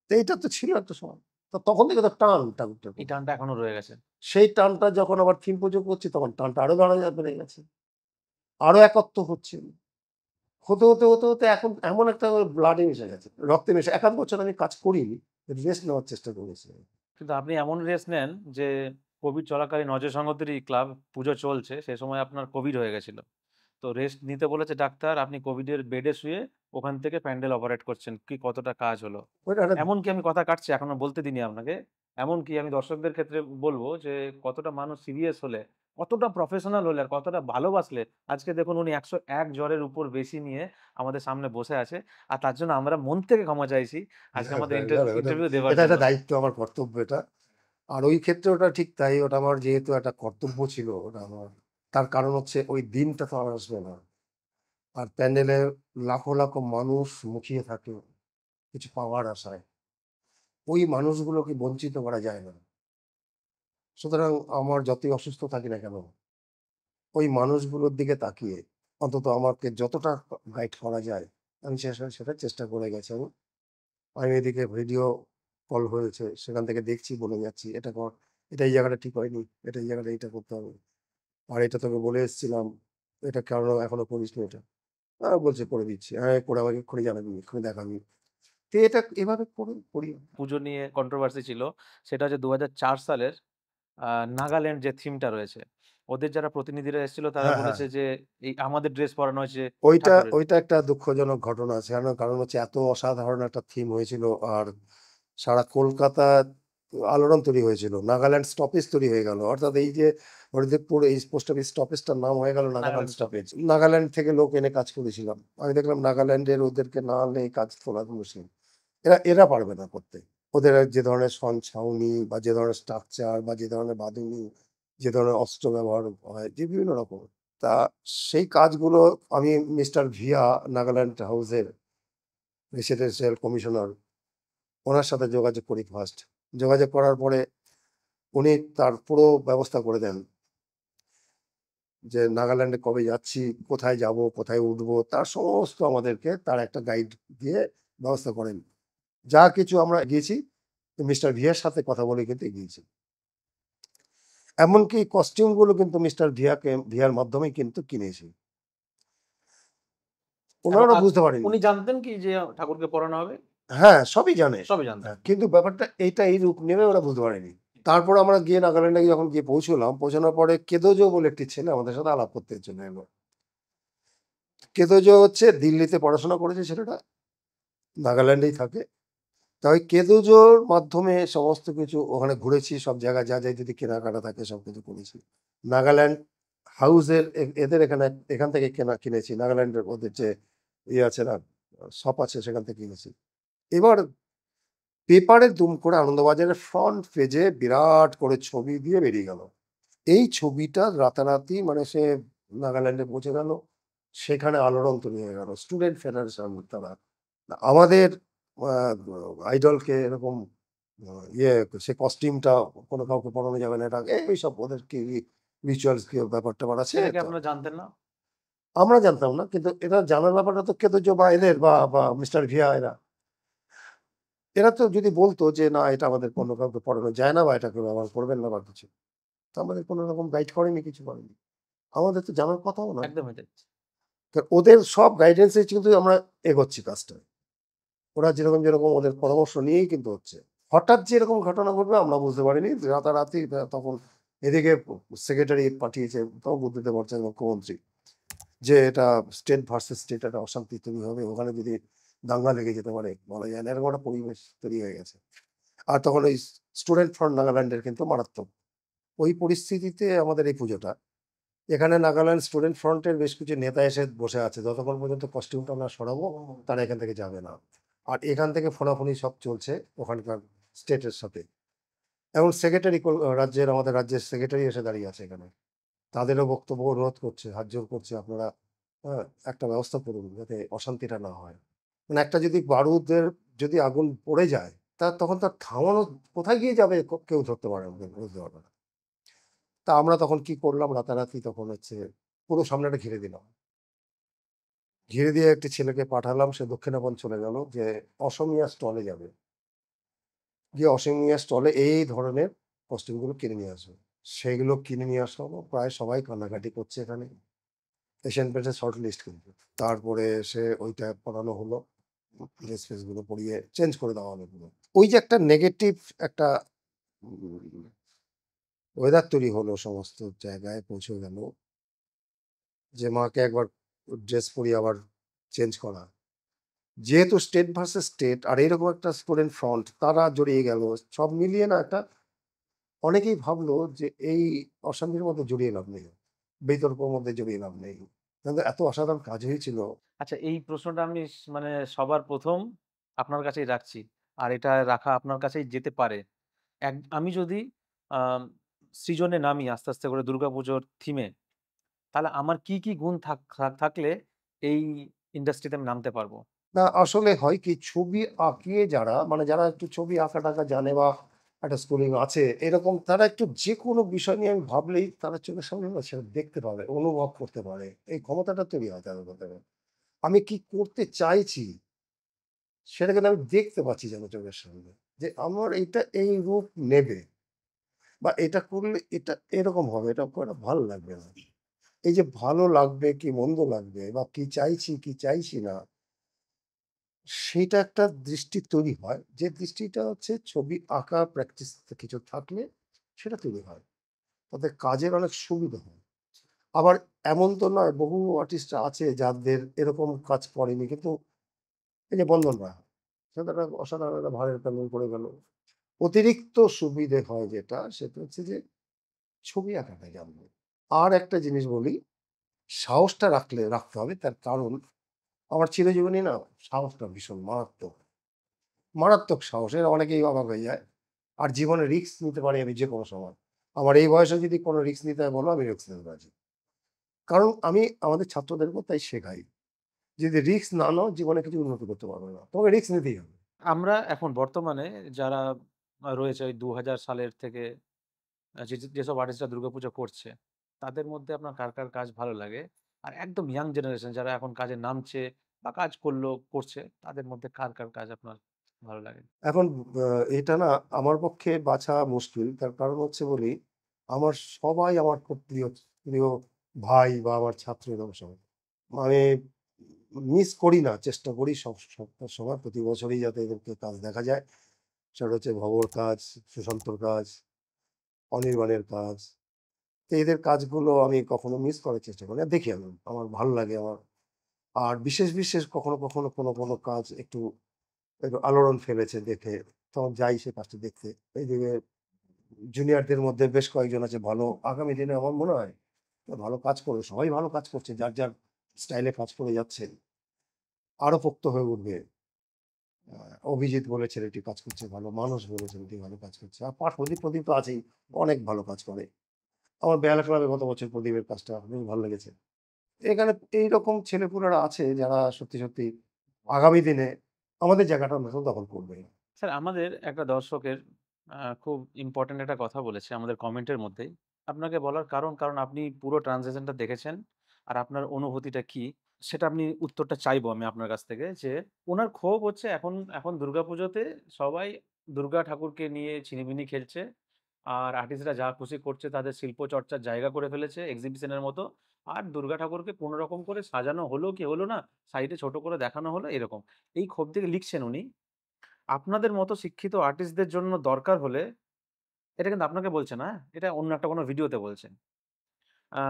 তো এইটা তো ছিল একটা সময়, তো তখন থেকে তো টান ঠাকুরটার
এই
প্রতি।
টানটা এখনো রয়ে গেছে।
সেই টানটা যখন আবার থিম পুজো করছি, তখন টানটা আরো বেড়ে গেছে, আরো একত্ব হচ্ছে। হতে হতে হতে হতে এখন এমন একটা ব্লাডে মিশে গেছে, রক্তে মিশে। ১ আধ বছর আমি কাজ করিনি, রেস্ট নেওয়ার চেষ্টা করেছি।
কিন্তু আপনি এমন রেস্ট নেন যে কোভিড চলাকালীন অজয় সংগতেরই ক্লাব পুজো চলছে, সে সময় আপনার কোভিড হয়ে গেছিল। তো রেস্ট নিতে বলেছে ডাক্তার, আপনি কোভিডের বেডে শুয়ে ওখান থেকে প্যান্ডেল অপারেট করছেন। কি কতটা কাজ হলো?
ওইটা একটা
এমনকি আমি কথা কাটছি এখনো বলতে দিইনি আপনাকে। এমনকি আমি দর্শকদের ক্ষেত্রে বলব যে কতটা মানুষ সিরিয়াস হলে, কতটা প্রফেশনাল হলে আর কতটা ভালোবাসলে আজকে দেখুন উনি ১০১ জ্বরের উপর বেশি নিয়ে আমাদের সামনে বসে আছে। আর তার জন্য আমরা মন থেকে ক্ষমা চাইছি আজকে আমাদের ইন্টারভিউ দেওয়ার
এটা
জন্য।
একটা দায়িত্ব, আমার কর্তব্য এটা। আর ওই ক্ষেত্রে ওটা ঠিক তাই, ওটা আমার যেহেতু একটা কর্তব্য ছিল, ওটা আমার। তার কারণ হচ্ছে ওই দিনটা তো আর আসবে না। আর প্যান্ডেলে লাখো লাখো মানুষ মুখিয়ে থাকে কিছু পাওয়ার আশায়, ওই মানুষগুলোকে বঞ্চিত করা যায় না। সুতরাং আমার যতই অসুস্থ থাকি না কেন, ওই মানুষগুলোর দিকে তাকিয়ে অন্তত আমাকে যতটা গাইড করা যায়, আমি সেটা চেষ্টা করে গেছি। আমি এদিকে ভিডিও কল হয়েছে, সেখান থেকে দেখছি, বলে যাচ্ছি এটা কর, এটা এই জায়গাটা ঠিক হয়নি, এটা এই জায়গাটা এটা করতে হবে, আর এটা তোকে বলে এসেছিলাম, এটা কেন এখনো করিস নি এটা। বলছে করে দিচ্ছি, হ্যাঁ করে আমাকে এক্ষুনি জানাবি, এক্ষুনি দেখাবি। তো এটা এভাবে করে করি।
পুজো নিয়ে কন্ট্রোভার্সি ছিল। সেটা হচ্ছে ২০০৪ সালের নাগাল্যান্ড যে থিমটা রয়েছে, ওদের যারা প্রতিনিধিরা এসেছিল তারা
হ্যাঁ, হ্যাঁ।
বলেছে যে এই আমাদের ড্রেস পরানো হয়েছে
ওইটা
ঠাকুরের।
ওইটা একটা দুঃখজনক ঘটনা আছে। কারণ হচ্ছে এত অসাধারণ একটা থিম হয়েছিল, আর সারা কলকাতা আলোড়ন তৈরি হয়েছিল। নাগাল্যান্ড স্টপেজ তৈরি হয়ে গেল। অর্থাৎ এই যে হরিদেবপুর এই পোস্ট অফিস স্টপেজটার নাম হয়ে গেল নাগাল্যান্ড
নাগাল্যান্ড
স্টপেজ।
স্টপেজ।
নাগাল্যান্ড থেকে লোক এনে কাজ করেছিলাম। আমি দেখলাম নাগাল্যান্ডের ওদেরকে না আনলে এই কাজ তোলা মুশকিল। এরা এরা পারবে না করতে। ওদের যে ধরনের ছাউনি বা যে ধরনের স্ট্রাকচার বা যে ধরনের বাঁধুনি, যে ধরনের অস্ত্র ব্যবহার হয়, যে বিভিন্ন রকম। তা সেই কাজগুলো আমি মিস্টার ভিয়া, নাগাল্যান্ড হাউসের রেসিডেন্সিয়াল কমিশনার, ওনার সাথে যোগাযোগ করি ফার্স্ট। যোগাযোগ করার পরে উনি তার পুরো ব্যবস্থা করে দেন যে নাগাল্যান্ডে কবে যাচ্ছি, কোথায় যাব, কোথায় উঠবো, তার সমস্ত আমাদেরকে তার একটা গাইড দিয়ে ব্যবস্থা করেন। যা কিছু আমরা গিয়েছি মিস্টার ভিয়ার সাথে কথা বলে কিন্তু এগিয়েছি। এমনকি কস্টিউমগুলো কিন্তু মিস্টার ভিয়ার মাধ্যমেই কিন্তু কিনেছি।
এবং
ওনারা বুঝতে পারেনি।
উনি জানতেন কি যে ঠাকুরকে পরানো হবে?
হ্যাঁ, সবই জানে।
সবই জানতেন।
হ্যাঁ, কিন্তু ব্যাপারটা এই রূপ নেবে ওরা বুঝতে পারেনি। তারপর আমরা গিয়ে নাগাল্যান্ডে যখন গিয়ে পৌঁছলাম, পৌঁছানোর পরে কেদোজো বলে একটি ছেলে আমাদের সাথে আলাপ করতে চলে এলো। কেদোজো হচ্ছে দিল্লিতে পড়াশোনা করেছে ছেলেটা, নাগাল্যান্ডেই থাকে। তা ওই কেদোজোর মাধ্যমে সমস্ত কিছু ওখানে ঘুরেছি, সব জায়গায় যা যদি কেনাকাটা থাকে সবকিছু করেছি। নাগাল্যান্ড হাউসের এদের এখান থেকে কিনেছি। নাগাল্যান্ডের ওদের যে আছে না, শপ আছে, সেখান থেকে কিনেছি। এবার পেপারে দুম করে আনন্দবাজারের ফ্রন্ট পেজে বিরাট করে ছবি দিয়ে বেরিয়ে গেল। এই ছবিটা রাতারাতি মানে সে নাগাল্যান্ডে পৌঁছে গেল, সেখানে আলোড়ন তৈরি হয়ে গেল। স্টুডেন্ট ফেডারেশন তারা আমাদের আইডলকে এরকম ইয়ে, সে কস্টিউমটা কোনো কাউকে পরানো যাবে না, এটা এইসব ওদের কি রিচুয়ালস কি ব্যাপার ট্যাপার আছে
সেটা কি
তো।
আপনারা জানতেন না?
আমরা জানতাম না, কিন্তু এটা জানার ব্যাপারটা তো কেতজ বা এদের বা মিস্টার ভিয়া এরা তো যদি বলতো যে না এটা আমাদের কোনো কাউকে পড়ানো যায় না বা এটাকে ব্যবহার করবেন না বা কিছু, তো আমাদের কোনো রকম গাইড করেনি, কিছু করেনি। আমাদের তো জানার কথাও না।
একদমই তাই।
ওদের সব গাইডেন্সে কিন্তু আমরা এগোচ্ছি কাজটা। ওরা যেরকম ওদের পরামর্শ নিয়েই কিন্তু হচ্ছে। হঠাৎ যে এরকম ঘটনা ঘটবে আমরা বুঝতে পারিনি। রাতারাতি তখন এদিকে সেক্রেটারি পাঠিয়েছে, তখন বুঝতে পারছেন মুখ্যমন্ত্রী, যে এটা স্টেট ভার্সেস স্টেট একটা অশান্তি তৈরি হবে, ওখানে যদি দাঙ্গা লেগে যেতে পারে বলা যায় না, এরকম একটা পরিবেশ তৈরি হয়ে গেছে। আর তখন ওই স্টুডেন্ট ফ্রন্ট নাগাল্যান্ডের কিন্তু মারাত্মক। ওই পরিস্থিতিতে আমাদের এই পুজোটা, এখানে নাগাল্যান্ড স্টুডেন্ট ফ্রন্টের বেশ কিছু নেতা এসে বসে আছে, যতক্ষণ পর্যন্ত কস্টিউমটা না সরাবো তারা এখান থেকে যাবে না। আর এখান থেকে ফোনাফুনি সব চলছে ওখানকার স্টেটের সাথে। এবং সেক্রেটারি, আমাদের রাজ্যের সেক্রেটারি এসে দাঁড়িয়ে আছে এখানে, তাদেরও বক্তব্য অনুরোধ করছে, হাত জোর করছে, আপনারা একটা ব্যবস্থা করুন যাতে অশান্তিটা না হয়। মানে একটা যদি বারুদের যদি আগুন পড়ে যায়, তখন তার থামানো কোথায় গিয়ে যাবে কেউ ধরতে পারে না, বুঝতে পারবে না। তা আমরা তখন কি করলাম, রাতারাতি তখন হচ্ছে পুরো সামনেটা ঘিরে দিলাম। ঘিরে দিয়ে একটি ছেলেকে পাঠালাম, সে দক্ষিণাপন চলে গেল যে অসমীয়া স্টলে যাবে, গিয়ে অসমীয়া স্টলে এই ধরনের কস্টিউমগুলো কিনে নিয়ে আসবে। সেগুলো কিনে নিয়ে আসা হলো, প্রায় সবাই কান্নাকাটি করছে এখানে। এশিয়ান পেন্টের শর্ট লিস্ট কিন্তু। তারপরে সে ওইটা পড়ানো হলো, ড্রেস ফেসগুলো পরিয়ে চেঞ্জ করে দেওয়া হলো পুরো। ওই যে একটা নেগেটিভ একটা ওয়েদার তৈরি হলো সমস্ত জায়গায় পৌঁছে গেল, যে মাকে একবার ড্রেস পরিয়ে আবার চেঞ্জ করা। যেহেতু স্টেট ভার্সেস স্টেট আর এরকম একটা স্টুডেন্ট ফ্রন্ট তারা জড়িয়ে গেল, সব মিলিয়ে না একটা, অনেকেই ভাবলো যে এই অশান্তির মধ্যে জড়িয়ে লাভ নেই, বিতর্কের মধ্যে জড়িয়ে লাভ নেই, কিন্তু এত অসাধারণ কাজ হয়েছিল।
আচ্ছা, এই প্রশ্নটা আমি মানে সবার ১ম আপনার কাছেই রাখছি। আর এটা রাখা আপনার কাছেই যেতে পারে। আমি যদি আম সৃজনে নামি আস্তে, আস্তে করে দুর্গাপুজোর থিমে, তাহলে আমার কি গুণ থাকলে এই ইন্ডাস্ট্রিতে আমি নামতে পারবো?
না, আসলে হয় কি, ছবি আঁকিয়ে যারা মানে যারা একটু ছবি আঁকা টাকা জানে বা একটা স্কুলিং আছে এরকম, তারা একটু যে কোনো বিষয় নিয়ে আমি ভাবলেই তারা চোখের সামনে না সেটা দেখতে পাবে, অনুভব করতে পারে, এই ক্ষমতাটা তৈরি হয় তাদের মধ্যে। আমি কি করতে চাইছি সেটা কিন্তু আমি দেখতে পাচ্ছি যেন চোখের সামনে। যে আমার এটা এই রূপ নেবে বা এটা করলে এটা এরকম হবে, এটা করে ভালো লাগবে না। এই যে ভালো লাগবে কি মন্দ লাগবে বা কি চাইছি কি চাইছি না, সেইটা একটা দৃষ্টি তৈরি হয়। যে দৃষ্টিটা হচ্ছে ছবি আঁকা প্র্যাকটিস কিছু থাকলে সেটা তৈরি হয়। তাতে কাজের অনেক সুবিধা হয়। আবার এমন তো নয়, বহু আর্টিস্ট আছে যাদের এরকম কাজ করেনি। কিন্তু এই যে বন্দন রায়, সেটা একটা অসাধারণ একটা ভাঁড়ের প্যানেল করে গেল। অতিরিক্ত সুবিধে হয় যেটা, সেটা হচ্ছে যে ছবি আঁকাটা জানবে। আর একটা জিনিস বলি, সাহসটা রাখতে হবে। তার কারণ আমার চিরজীবনী না সাহসটা ভীষণ মারাত্মক। মারাত্মক সাহস। এর অনেকেই অবাক হয়ে যায়। আর জীবনে রিস্ক নিতে পারি আমি যেকোনো সময়। আমার এই বয়সে যদি কোনো রিস্ক নিতে হয় বলো, আমি রিস্ক নিতে রাজি। কারণ আমি আমাদের ছাত্রদেরকেও তাই শেখাই। যদি রিস্ক না নাও জীবনে কিছু উন্নতি করতে পারবে না। তোমাকে রিস্ক নিতেই হবে।
আমরা এখন বর্তমানে যারা রয়েছে ওই ২০০০ সালের থেকে যেসব আর্টিস্টরা দুর্গাপুজো করছে, তাদের মধ্যে আপনার কার কাজ ভালো লাগে? আর একদম ইয়াং জেনারেশন যারা এখন কাজে নামছে বা কাজ করছে, তাদের মধ্যে কার কাজ আপনার ভালো লাগে?
এখন আ এটা না আমার পক্ষে বাছা মুশকিল। তার কারণ হচ্ছে বলি, আমার সবাই আমার খুব প্রিয় ভাই বা আমার ছাত্র এরকম সবাই। মানে মিস করি না, চেষ্টা করি সময় প্রতি বছরই যাতে এদেরকে কাজ দেখা যায়। সেটা হচ্ছে ভবর কাজ, সুশান্তর কাজ, অনির্বাণের কাজ। তো এদের কাজগুলো আমি কখনো মিস করার চেষ্টা করি না। দেখি আমি। আমার ভালো লাগে আমার। আর বিশেষ কখনো কোনো কাজ একটু আলোড়ন ফেলেছে দেখে, তখন যাই সে কাজটা দেখতে। এইদিকে জুনিয়রদের মধ্যে বেশ কয়েকজন আছে ভালো। আগামী দিনে আমার মনে হয় ভালো কাজ করবে। সবাই ভালো কাজ করছে। যার স্টাইলে কাজ করে যাচ্ছে। আরো পোক্ত হয়ে উঠবে। অভিজিৎ বলে ছেলেটি কাজ করছে ভালো। মানস বলে ছেলেটি ভালো কাজ করছে। আর প্রদীপ তো আছেই। অনেক ভালো কাজ করে। আমার বেহালা ক্লাবে গত বছর প্রদীপের কাজটা বেশ ভালো লেগেছে। এখানে এইরকম ছেলেপুলেরা আছে যারা সত্যি আগামী দিনে আমাদের জায়গাটা হয়তো দখল করবে।
স্যার আমাদের একটা দর্শকের খুব ইম্পোর্টেন্ট একটা কথা বলেছে আমাদের কমেন্টের মধ্যেই। আপনাকে বলার কারণ আপনি পুরো ট্রান্সলেশনটা দেখেছেন। আর আপনার অনুভূতিটা কি? সেটা আপনি উত্তরটা চাইবো আমি আপনার কাছ থেকে যে, উনার ক্ষোভ হচ্ছে এখন দুর্গাপুজোতে সবাই দুর্গা ঠাকুরকে নিয়ে ছিনিমিনি খেলছে। আর আর্টিস্টরা যা খুশি করছে তাদের শিল্প চর্চার জায়গা করে ফেলেছে এক্সিবিশনের মতো। আর দুর্গা ঠাকুরকে কোনো রকম করে সাজানো হলো কি হলো না, সাইডে ছোট করে দেখানো হলো এরকম। এই ক্ষোভ থেকে লিখছেন উনি। আপনাদের মতো শিক্ষিত আর্টিস্টদের জন্য দরকার হলে, এটা কিন্তু আপনাকে বলছে না, এটা অন্য একটা কোনো ভিডিওতে বলছেন। আ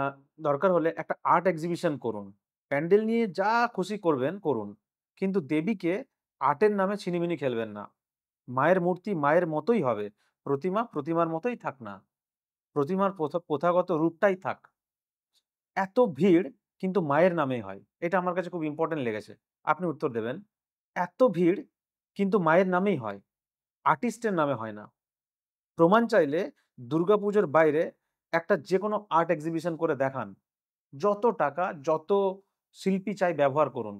দরকার হলে একটা আর্ট এক্সিবিশন করুন। প্যান্ডেল নিয়ে যা খুশি করবেন করুন। কিন্তু দেবীকে আর্টের নামে ছিনিমিনি খেলবেন না। মায়ের মূর্তি মায়ের মতোই হবে। প্রতিমা প্রতিমার মতোই থাক না। প্রতিমার প্রথাগত রূপটাই থাক। এত ভিড় কিন্তু মায়ের নামেই হয়। এটা আমার কাছে খুব ইম্পোর্টেন্ট লেগেছে। আপনি উত্তর দেবেন। এত ভিড় কিন্তু মায়ের নামেই হয়। আর্টিস্টের নামে হয় না। প্রমাণ চাইলে দুর্গাপুজোর বাইরে একটা যেকোনো আর্ট এক্সিবিশন করে দেখান। যত টাকা, যত শিল্পী চাই ব্যবহার করুন।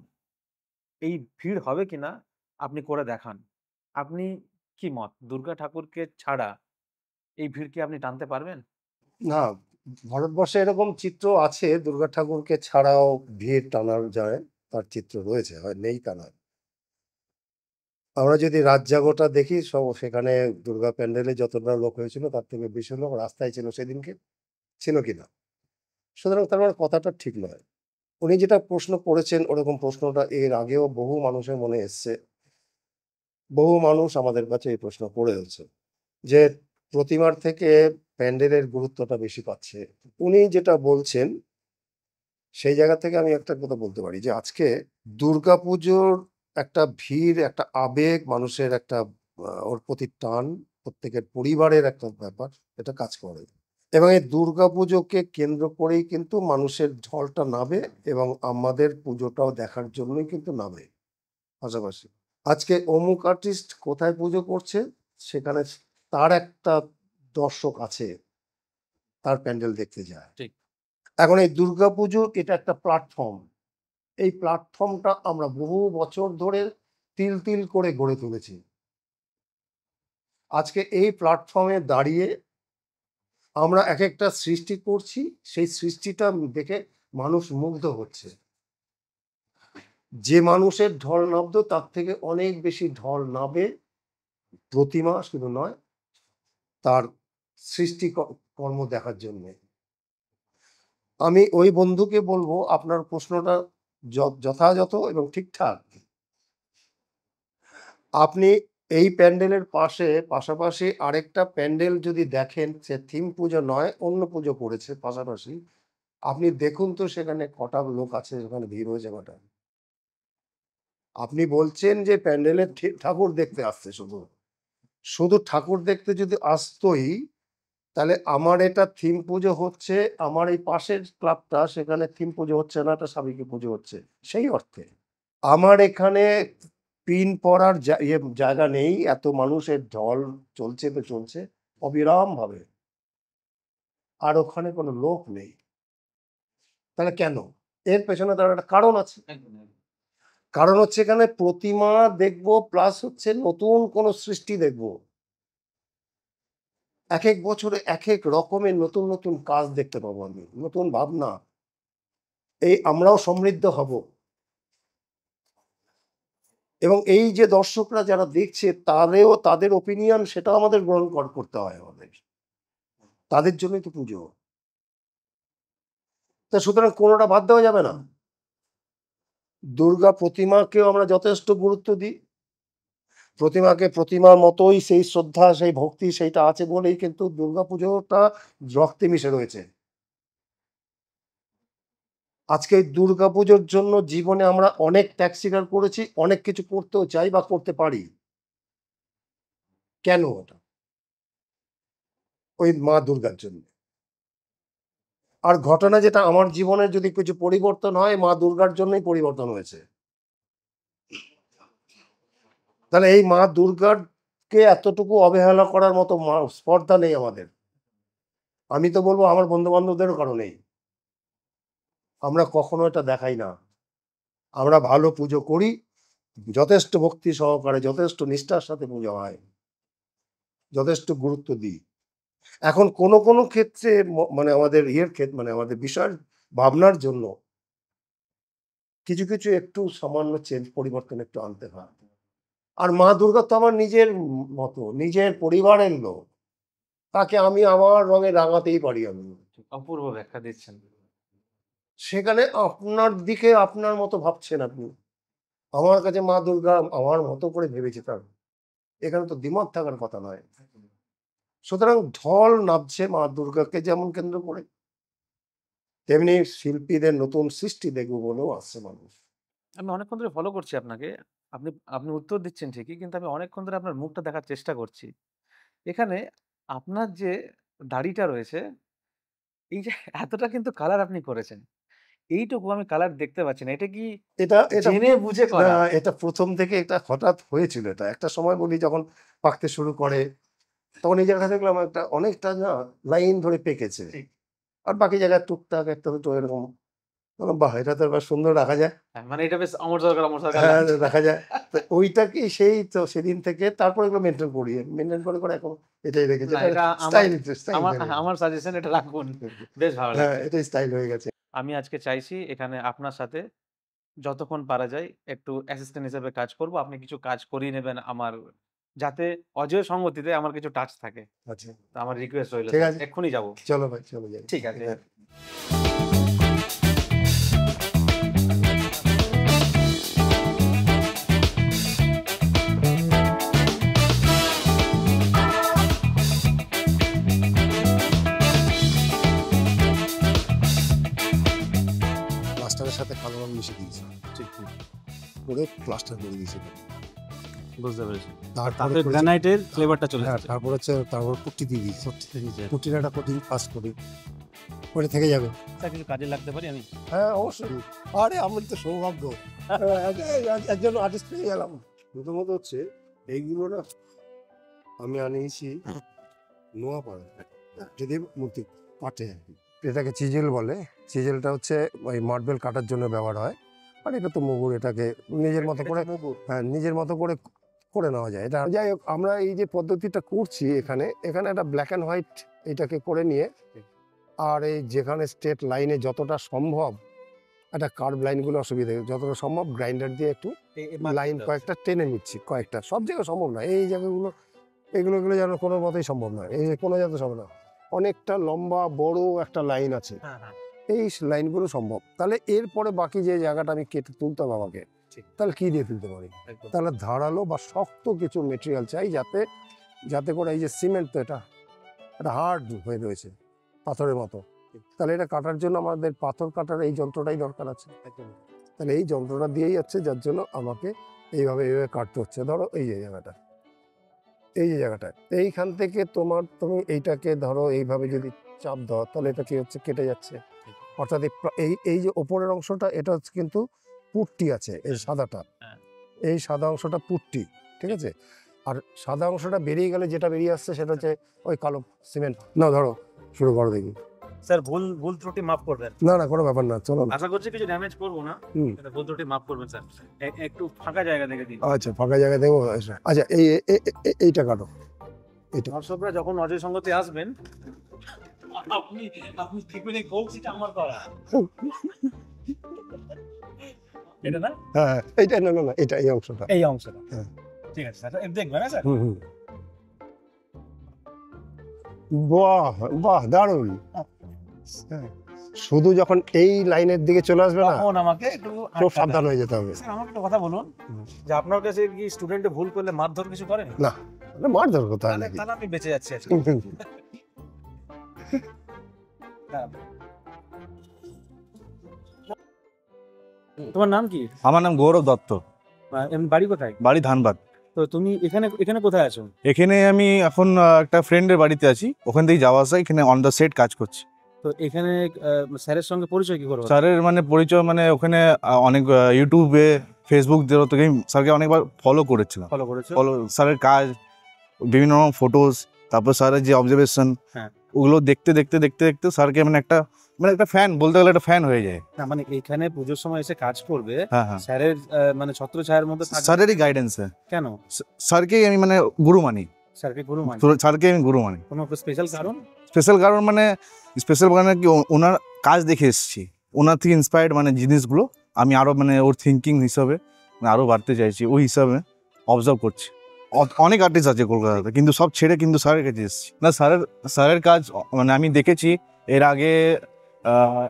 এই ভিড় হবে কিনা আপনি করে দেখান। আপনি কি মত? দুর্গা ঠাকুরকে ছাড়া এই ভিড় কি আপনি টানতে পারবেন?
না, ভারতবর্ষে এরকম চিত্র আছে দুর্গা ঠাকুরকে ছাড়াও ভিড় টানা যায়। তার চিত্র রয়েছে, হয় নেই তা নয়। আমরা যদি রাত জাগোটা দেখি সেখানে দুর্গা প্যান্ডেলে যতটা লোক হয়েছিল তার থেকে বেশি লোক রাস্তায় ছিল সেদিনকে। ছিল কিনা? সুতরাং তার মানে কথাটা ঠিক নয়। উনি যেটা প্রশ্ন করেছেন ওরকম প্রশ্নটা এর আগেও বহু মানুষের মনে এসছে। বহু মানুষ আমাদের কাছে এই প্রশ্ন করেওছে যে প্রতিমার থেকে প্যান্ডেলের গুরুত্বটা বেশি পাচ্ছে। উনি যেটা বলছেন সেই জায়গা থেকে আমি একটা কথা বলতে পারি যে আজকে দুর্গাপুজোর একটা ভিড়, একটা আবেগ, মানুষের একটা ওর প্রতি টান, প্রত্যেকের পরিবারের একটা ব্যাপার, এটা কাজ করে। এবং এই দুর্গাপুজোকে কেন্দ্র করেই কিন্তু মানুষের ঢলটা নাবে এবং আমাদের পুজোটাও দেখার জন্যই কিন্তু নাবে পাশাপাশি। আজকে অমুক আর্টিস্ট কোথায় পুজো করছে, সেখানে তার একটা দর্শক আছে, তার প্যান্ডেল দেখতে যায়।
ঠিক।
এখন এই দুর্গাপুজো এটা একটা প্ল্যাটফর্ম। এই প্ল্যাটফর্মটা আমরা বহু বছর ধরে তিল করে গড়ে তুলেছি। আজকে এই প্ল্যাটফর্মে দাঁড়িয়ে আমরা একেকটা সৃষ্টি করছি, সেই সৃষ্টিটা দেখে মানুষ মুগ্ধ হচ্ছে। যে মানুষের ঢল নাবতো তার থেকে অনেক বেশি ঢল নাবে প্রতিমা শুধু নয়, তার সৃষ্টি কর্ম দেখার জন্য। আমি ওই বন্ধুকে বলবো, আপনার প্রশ্নটা যথাযথ এবং ঠিকঠাক। আপনি এই প্যান্ডেলের পাশাপাশি আরেকটা প্যান্ডেল যদি দেখেন, সে থিম পুজো নয়, অন্য পুজো করেছে পাশাপাশি, আপনি দেখুন তো সেখানে কটা লোক আছে, সেখানে ভিড় হয়েছে কটা। আপনি বলছেন যে প্যান্ডেলে ঠাকুর দেখতে আসছে, শুধু শুধু ঠাকুর দেখতে যদি আসতোই, তাহলে আমার এটা থিম পুজো হচ্ছে, আমার এই পাশের ক্লাবটা সেখানে থিম পুজো হচ্ছে না, এটা সাবিকে পুজো হচ্ছে। সেই অর্থে আমার এখানে পিন পড়ার জায়গা নেই, এত মানুষের ঢল চলছে তো চলছে অবিরাম ভাবে, আর ওখানে কোনো লোক নেই। তাহলে কেন? এর পেছনে তার একটা কারণ আছে। কারণ হচ্ছে এখানে প্রতিমা দেখবো, প্লাস হচ্ছে নতুন কোনো সৃষ্টি দেখবো। এক এক বছরে এক এক রকমের নতুন নতুন কাজ দেখতে পাবো আমি, নতুন ভাবনা। এই আমরাও সমৃদ্ধ হব, এবং এই যে দর্শকরা যারা দেখছে তাদের ওপিনিয়ন, সেটা আমাদের গ্রহণ করতে হয় আমাদের, তাদের জন্যই তো পুজো। তা সুতরাং কোনোটা বাদ দেওয়া যাবে না। দুর্গা প্রতিমাকেও আমরা যথেষ্ট গুরুত্ব দিই, প্রতিমাকে প্রতিমার মতোই সেই শ্রদ্ধা, সেই ভক্তি সেইটা আছে বলেই কিন্তু দুর্গা পুজোটা রক্তে মিশে রয়েছে। আজকে এই দুর্গা পুজোর জন্য জীবনে আমরা অনেক ত্যাগ স্বীকার করেছি, অনেক কিছু করতেও চাই বা করতে পারি। কেন? ওটা ওই মা দুর্গার জন্য। আর ঘটনা যেটা, আমার জীবনের যদি কিছু পরিবর্তন হয়, মা দুর্গার জন্যই পরিবর্তন হয়েছে। তাহলে এই মা দুর্গার কে এতটুকু অবহেলা করার মতো স্পর্ধা নেই আমাদের। আমি তো বলবো আমার বন্ধু বান্ধবদেরও কারো নেই। আমরা কখনো এটা দেখাই না। আমরা ভালো পুজো করি, যথেষ্ট ভক্তি সহকারে, যথেষ্ট নিষ্ঠার সাথে পুজো হয়, যথেষ্ট গুরুত্ব দিই। এখন কোনো কোনো ক্ষেত্রে মানে আমাদের মানে আমাদের বিষয়ের ভাবনার জন্য কিছু কিছু একটু সামান্য পরিবর্তন একটু আনতে হয়। আর মা দুর্গা তো আমার নিজের মতো, নিজের পরিবারের লোক, তাকে আমি আমার রঙে রাঙাতেই পারি। আমি
অপূর্ব ব্যাখ্যা দিচ্ছেন।
সেখানে আপনার দিকে আপনার মতো ভাবছেন আপনি, আমার কাছে মা দুর্গা আমার মতো করে ভেবেছে তার, এখানে তো দ্বিমত থাকার কথা নয়। সুতরাং ঢল নামছে মা দুর্গাকে যেমন কেন্দ্র করে, তেমনি শিল্পীদের নতুন সৃষ্টি দেখবো বলেও আসছে মানুষ।
আমি অনেকক্ষণ ধরে ফলো করছি আপনাকে। আপনি আপনি উত্তর দিচ্ছেন ঠিকই, কিন্তু আমি অনেকক্ষণ ধরে আপনার মুখটা দেখার চেষ্টা করছি। এখানে আপনার যে দাড়িটা রয়েছে, এই যে এতটা কিন্তু কালার আপনি করেছেন। এইটুকু আমি কালার দেখতে পাচ্ছি না। এটা কি
এটা এটা
জেনে বুঝে
না,
করা?
এটা প্রথম থেকে এটা হঠাৎ হয়েছিল। এটা একটা সময় বলি যখন পাকতে শুরু করে, তখন এই জায়গাটা দেখলাম একটা অনেকটা না লাইন ধরে পেকেছে,
ঠিক।
আর বাকি জায়গায় টুকটাক একটা দুটো এরকম। বললাম, বাহ, এটা তো এবার সুন্দর রাখা যায়।
হ্যাঁ, মানে এটা বেশ অমর সরকার
হ্যাঁ,
লাগছে।
রাখা যায়। তো ওইটাকে সেই তো সেদিন থেকে তারপরে এগুলো মেনটেন করে করে এখন এটাই রেখেছে।
না,
এটা
এটা আমার
স্টাইল স্টাইল
আমার
হয়ে গেছে।
আমার সাজেশন এটা রাখুন। বেশ ভালো
হ্যাঁ,
লাগছে।
এটাই স্টাইল হয়ে গেছে।
আমি আজকে চাইছি এখানে আপনার সাথে যতক্ষণ পারা যায় একটু অ্যাসিস্ট্যান্ট হিসেবে কাজ করব। আপনি কিছু কাজ করিয়ে নেবেন আমার, যাতে অজেয় সঙ্গতিতে আমার কিছু টাচ থাকে।
আচ্ছা,
তো আমার রিকোয়েস্ট রইল
ঠিক
স্যার।
আছে।
এক্ষুনি যাব।
চলো ভাই, চলো যাই।
ঠিক আছে।
হ্যাঁ। প্লাস্টারের সাথে কালো রং মিশিয়ে দিয়েছি,
ঠিক, ঠিক।
করে প্লাস্টার করে দিয়েছি।
বুঝতে পেরেছি।
তারপরে
তাতে
করেছি-
গ্রানাইটের ফ্লেভারটা চলে
হ্যাঁ,
আসছে।
তারপর পুট্টি দিয়ে দিয়েছি।
ঠিক আছে।
পুট্টির একটা কোটিং পাস করি, করে থেকে যাবে।
স্যার কিছু কাজে লাগতে পারি আমি?
হ্যাঁ, অবশ্যই। আরে আমার তো সৌভাগ্য, একজন আর্টিস্ট পেয়ে গেলাম। প্রথমত হচ্ছে এইগুলো না আমি আনিয়েছি নোয়াপাড়া, যদি মূর্তি কাটে আর কি। এটাকে চিজেল বলে। চিজেলটা হচ্ছে ওই মার্বেল কাটার জন্য ব্যবহার হয়। আর এটা তো মুগুর, এটাকে নিজের মতো করে, হ্যাঁ, নিজের মতো করে করে নেওয়া যায়। এটা যাই হোক, আমরা এই যে পদ্ধতিটা করছি এখানে একটা ব্ল্যাক অ্যান্ড হোয়াইট এটাকে করে নিয়ে, আর এই যেখানে স্ট্রেট লাইনে যতটা সম্ভব একটা কার্ভ লাইনগুলো অসুবিধা, যতটা সম্ভব গ্রাইন্ডার দিয়ে একটু লাইন কয়েকটা টেনে নিচ্ছি, কয়েকটা, সব জায়গায় সম্ভব না, এই জায়গাগুলো এগুলো যেন কোনো মতেই সম্ভব নয়, এই কোনো যাতে সম্ভব না। অনেকটা লম্বা বড় একটা লাইন আছে, এই লাইনগুলো সম্ভব। তাহলে এরপরে বাকি যে জায়গাটা আমি কেটে তুলতাম আমাকে, তাহলে কি দিয়ে তুলতে পারি? তাহলে ধারালো বা শক্ত কিছু মেটেরিয়াল চাই, যাতে করে এই যে সিমেন্ট, তো এটা হার্ড হয়ে রয়েছে পাথরের মতো, তাহলে এটা কাটার জন্য আমাদের পাথর কাটার এই যন্ত্রটাই দরকার আছে। তাহলে এই যন্ত্রটা দিয়েই যাচ্ছে, যার জন্য আমাকে এইভাবে কাটতে হচ্ছে। ধরো এই যে জায়গাটায় এইখান থেকে তুমি এইটাকে ধরো এইভাবে যদি চাপ দাও, তাহলে এটা কি হচ্ছে, কেটে যাচ্ছে। অর্থাৎ এই যে ওপরের অংশটা, এটা হচ্ছে কিন্তু পুট্টি আছে, এই সাদাটা, এই সাদা অংশটা পুট্টি, ঠিক আছে। আর সাদা অংশটা বেরিয়ে গেলে যেটা বেরিয়ে আসছে সেটা হচ্ছে ওই কালো সিমেন্ট। না ধরো, শুরু করো দেখি।
স্যার ভুল ত্রুটি মাফ করবেন।
না কোনো ব্যাপার না, চলো।
আশা করছি কিছু ড্যামেজ করবো না, এটা ভুল ত্রুটি মাফ করবেন স্যার। একটু ফাঁকা জায়গা দেখে দিন।
আচ্ছা, ফাঁকা জায়গা দেবো। আচ্ছা, এইটা কাটো।
দর্শকরা যখন অজয় সঙ্গতে আসবেন, আপনি দেখবেন এই গোলসিটা আমার করা। এটা না?
হ্যাঁ, এইটা না, এটা এই অংশটা, হ্যাঁ,
ঠিক আছে স্যার, দেখবেন না স্যার?
বাহ দারুণ। শুধু যখন এই লাইনের দিকে চলে আসবে না,
তখন আমাকে একটু
খুব সাবধান হয়ে যেতে হবে।
স্যার আমাকে একটা কথা বলুন, যে আপনার কাছে কি স্টুডেন্টে ভুল করলে মারধর কিছু করে?
না, মারধর কোথায় নাকি?
তাহলে আমি বেঁচে যাচ্ছি আজকে। তোমার নাম কি?
আমার নাম গৌরব দত্ত।
বাড়ি কোথায়?
বাড়ি ধানবাদ।
তো তুমি এখানে কোথায় আছো?
এখানে আমি এখন একটা ফ্রেন্ডের বাড়িতে আছি, ওখান থেকে যাওয়া আসা, এখানে অন দ্য সেট কাজ করছি।
তো এখানে স্যারের সঙ্গে পরিচয় কি করবো?
স্যারের মানে পরিচয় মানে ওখানে অনেক ইউটিউবে ফেসবুক থেকে স্যারকে অনেকবার ফলো করেছিলাম। স্যারের কাজ, বিভিন্ন রকম ফটোস, তারপর স্যারের যে অবজারভেশন, ওগুলো দেখতে স্যারকে মানে একটা ফ্যান বলতে গেলে একটা ফ্যান হয়ে যায়।
না মানে এখানে পুজোর সময় এসে কাজ করবে,
হ্যাঁ,
স্যারের মানে ছত্র ছায়ার মধ্যে
স্যারেরই গাইডেন্সে।
কেন?
স্যারকেই আমি মানে গুরু মানি।
স্যারকে গুরু মানি?
স্যারকে আমি গুরু মানি।
কোনো স্পেশাল কারণ?
স্পেশাল কারণ কি, ওনার কাজ দেখে এসেছি, ওনার থেকে ইন্সপায়ার্ড মানে জিনিসগুলো আমি আরো মানে ওর থিঙ্কিং হিসাবে আরো বাড়তে চাইছি, ওই হিসাবে অবজার্ভ করছি। অনেক আর্টিস্ট আছে কলকাতাতে, কিন্তু সব ছেড়ে কিন্তু স্যারের কাছে এসেছি। না, স্যারের কাজ মানে আমি দেখেছি এর আগে,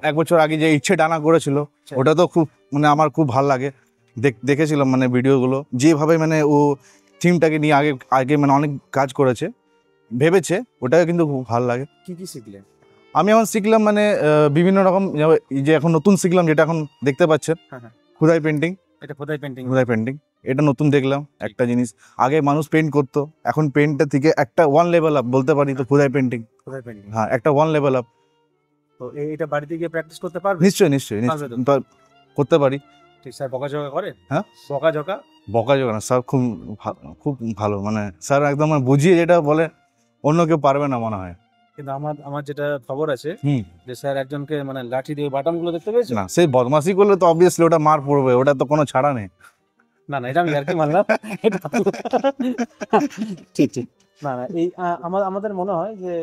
1 বছর আগে যে ইচ্ছে ডানা করেছিল, ওটা তো খুব মানে আমার খুব ভালো লাগে। দেখেছিলাম মানে ভিডিওগুলো, যেভাবে মানে ও থিমটাকে নিয়ে আগে মানে অনেক কাজ করেছে, ভেবেছে, ওটাকে কিন্তু খুব ভালো লাগে।
কি শিখলে?
আমি এখন শিখলাম মানে বিভিন্ন রকম, যে এখন নতুন শিখলাম, যেটা এখন দেখতে পাচ্ছেন, খোদাই পেন্টিং।
এটা খোদাই
পেন্টিং, এটা নতুন দেখলাম একটা জিনিস। আগে মানুষ পেন্ট করতো, এখন পেন্টটা থেকে একটা 1 লেভেল আপ বলতে পারি, তো খোদাই পেন্টিং। হ্যাঁ, একটা 1 লেভেল আপ।
তো এটা বাড়িতে গিয়ে প্র্যাকটিস করতে পারবে?
নিশ্চয়ই করতে পারি।
ঠিক। স্যার বকাঝকা করে?
হ্যাঁ,
বকাঝকা
না, স্যার খুব ভালো, মানে স্যার একদম বুঝিয়ে যেটা বলে অন্য কেউ পারবে না মনে হয়।
কিন্তু আমার যেটা খবর আছে যে স্যার একজনকে মানে লাঠি দিয়ে বাটনগুলো দেখতে পেয়েছে
না, সেই বদমাশি করলে তো অবভিয়াসলি ওটা মার পড়বে, ওটা তো কোনো ছাড়া নেই।
না এটা আমি আর কি মানলাম। ঠিক। না এই আমাদের মনে হয় যে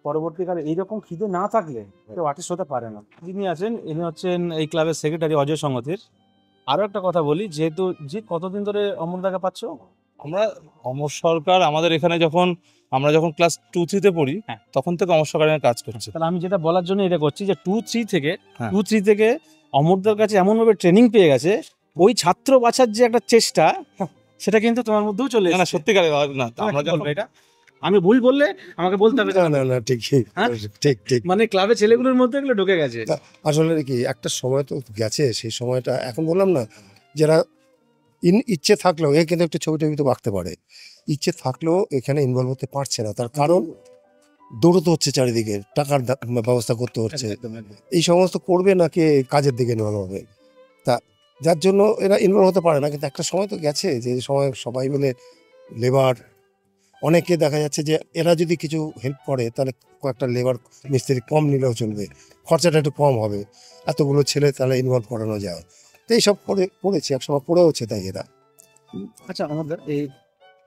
পরবর্তীকালে এইরকম খিদে না থাকলে কেউ আর্টিস্ট হতে পারে না। যিনি আছেন ইনি হচ্ছেন এই ক্লাবের সেক্রেটারি অজয় সংগতির। আরো একটা কথা বলি, যেহেতু কতদিন ধরে অমরদাকে পাচ্ছ?
আমরা অমর সরকার আমাদের এখানে আমরা যখন ক্লাস 2-3-তে পড়ি, তখন থেকে অমর সরকারের কাজ করছে।
তাহলে আমি যেটা বলার জন্য এটা করছি যে 2-3 থেকে অমরদার কাছে এমনভাবে ট্রেনিং পেয়ে গেছে, ওই ছাত্র বাছার যে একটা চেষ্টা, সেটা কিন্তু তোমার মধ্যেও চলে এসেছে।
না সত্যিকারে না,
আমরা যখন এটা আমি ভুল বললে আমাকে বলতে হবে।
না ঠিক
মানে ক্লাবের ছেলেগুলোর মধ্যে এগুলো ঢুকে গেছে।
আসলে কি, একটা সময় তো গেছে, সেই সময়টা এখন বললাম না, যারা ইচ্ছে থাকলেও কিন্তু একটা ছবি তো আঁকতে পারে, ইচ্ছে থাকলেও এখানে ইনভলভ হতে পারছে না। তার কারণ দৌড়তে হচ্ছে চারিদিকে, টাকার ব্যবস্থা করতে হচ্ছে, এই সমস্ত করবে নাকি কাজের দিকে ইনভলভ হবে, তা যার জন্য এরা ইনভলভ হতে পারে না। কিন্তু একটা সময় তো গেছে, যে সময় সবাই মিলে লেবার, অনেকে দেখা যাচ্ছে যে এরা যদি কিছু হেল্প করে, তাহলে কয়েকটা লেবার মিস্ত্রি কম নিলেও চলবে, খরচাটা একটু কম হবে, এতগুলো ছেলে তাহলে ইনভলভ করানো যায়। তো এইসব পড়েছে, একসময় পড়েওছে তাই এরা।
আচ্ছা, আমাদের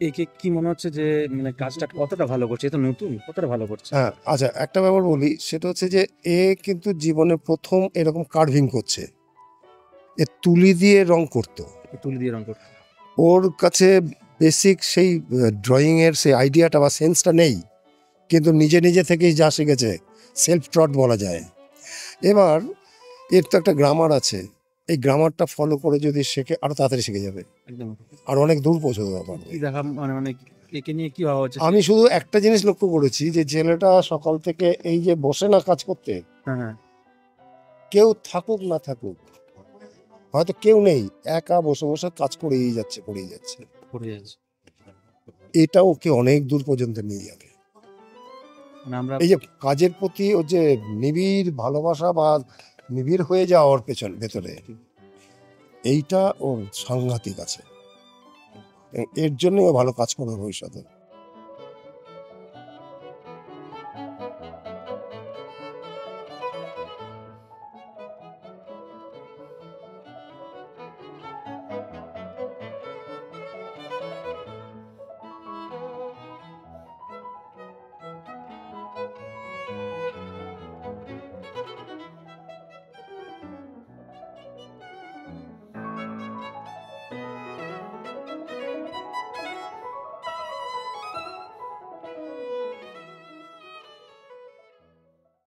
একে কি মনে হচ্ছে যে মানে কাজটা কতটা ভালো করছে? এটা নতুন, কতটা ভালো করছে?
হ্যাঁ, আচ্ছা, একটা ব্যাপার বলি, সেটা হচ্ছে যে কিন্তু জীবনে প্রথম এরকম কার্ভিং করছে। তুলি দিয়ে রং করতো,
তুলি দিয়ে রং করতো।
ওর কাছে বেসিক সেই ড্রয়িংয়ের সেই আইডিয়াটা বা সেন্সটা নেই, কিন্তু নিজে নিজে থেকেই যা শিখেছে, সেলফ ট্রট বলা যায়। এবার এর তো একটা গ্রামার আছে, এই গ্রামারটা ফলো করে যদি শেখে আরো তাড়াতাড়ি শিখে যাবে,
একদম
আর অনেক দূর পৌঁছতে পারবে।
কি দেখা মানে মানে একে নিয়ে কি ভাবা হচ্ছে?
আমি শুধু একটা জিনিস লক্ষ্য করেছি যে ছেলেটা সকাল থেকে এই যে বসে না কাজ করতে,
হ্যাঁ হ্যাঁ
কেউ থাকুক না থাকুক, হয়তো কেউ নেই, একা বসে বসে কাজ করেই যাচ্ছে করেই যাচ্ছে,
পড়ে যাচ্ছে।
এটা ওকে অনেক দূর পর্যন্ত নিয়ে যাবে।
মানে আমরা
এই যে কাজের প্রতি ওর যে নিবিড় ভালোবাসা বা নিবিড় হয়ে যাওয়া ওর ভেতরে, এইটা ওর সাংঘাতিক আছে। এর জন্যই ও ভালো কাজ করবে ভবিষ্যতে।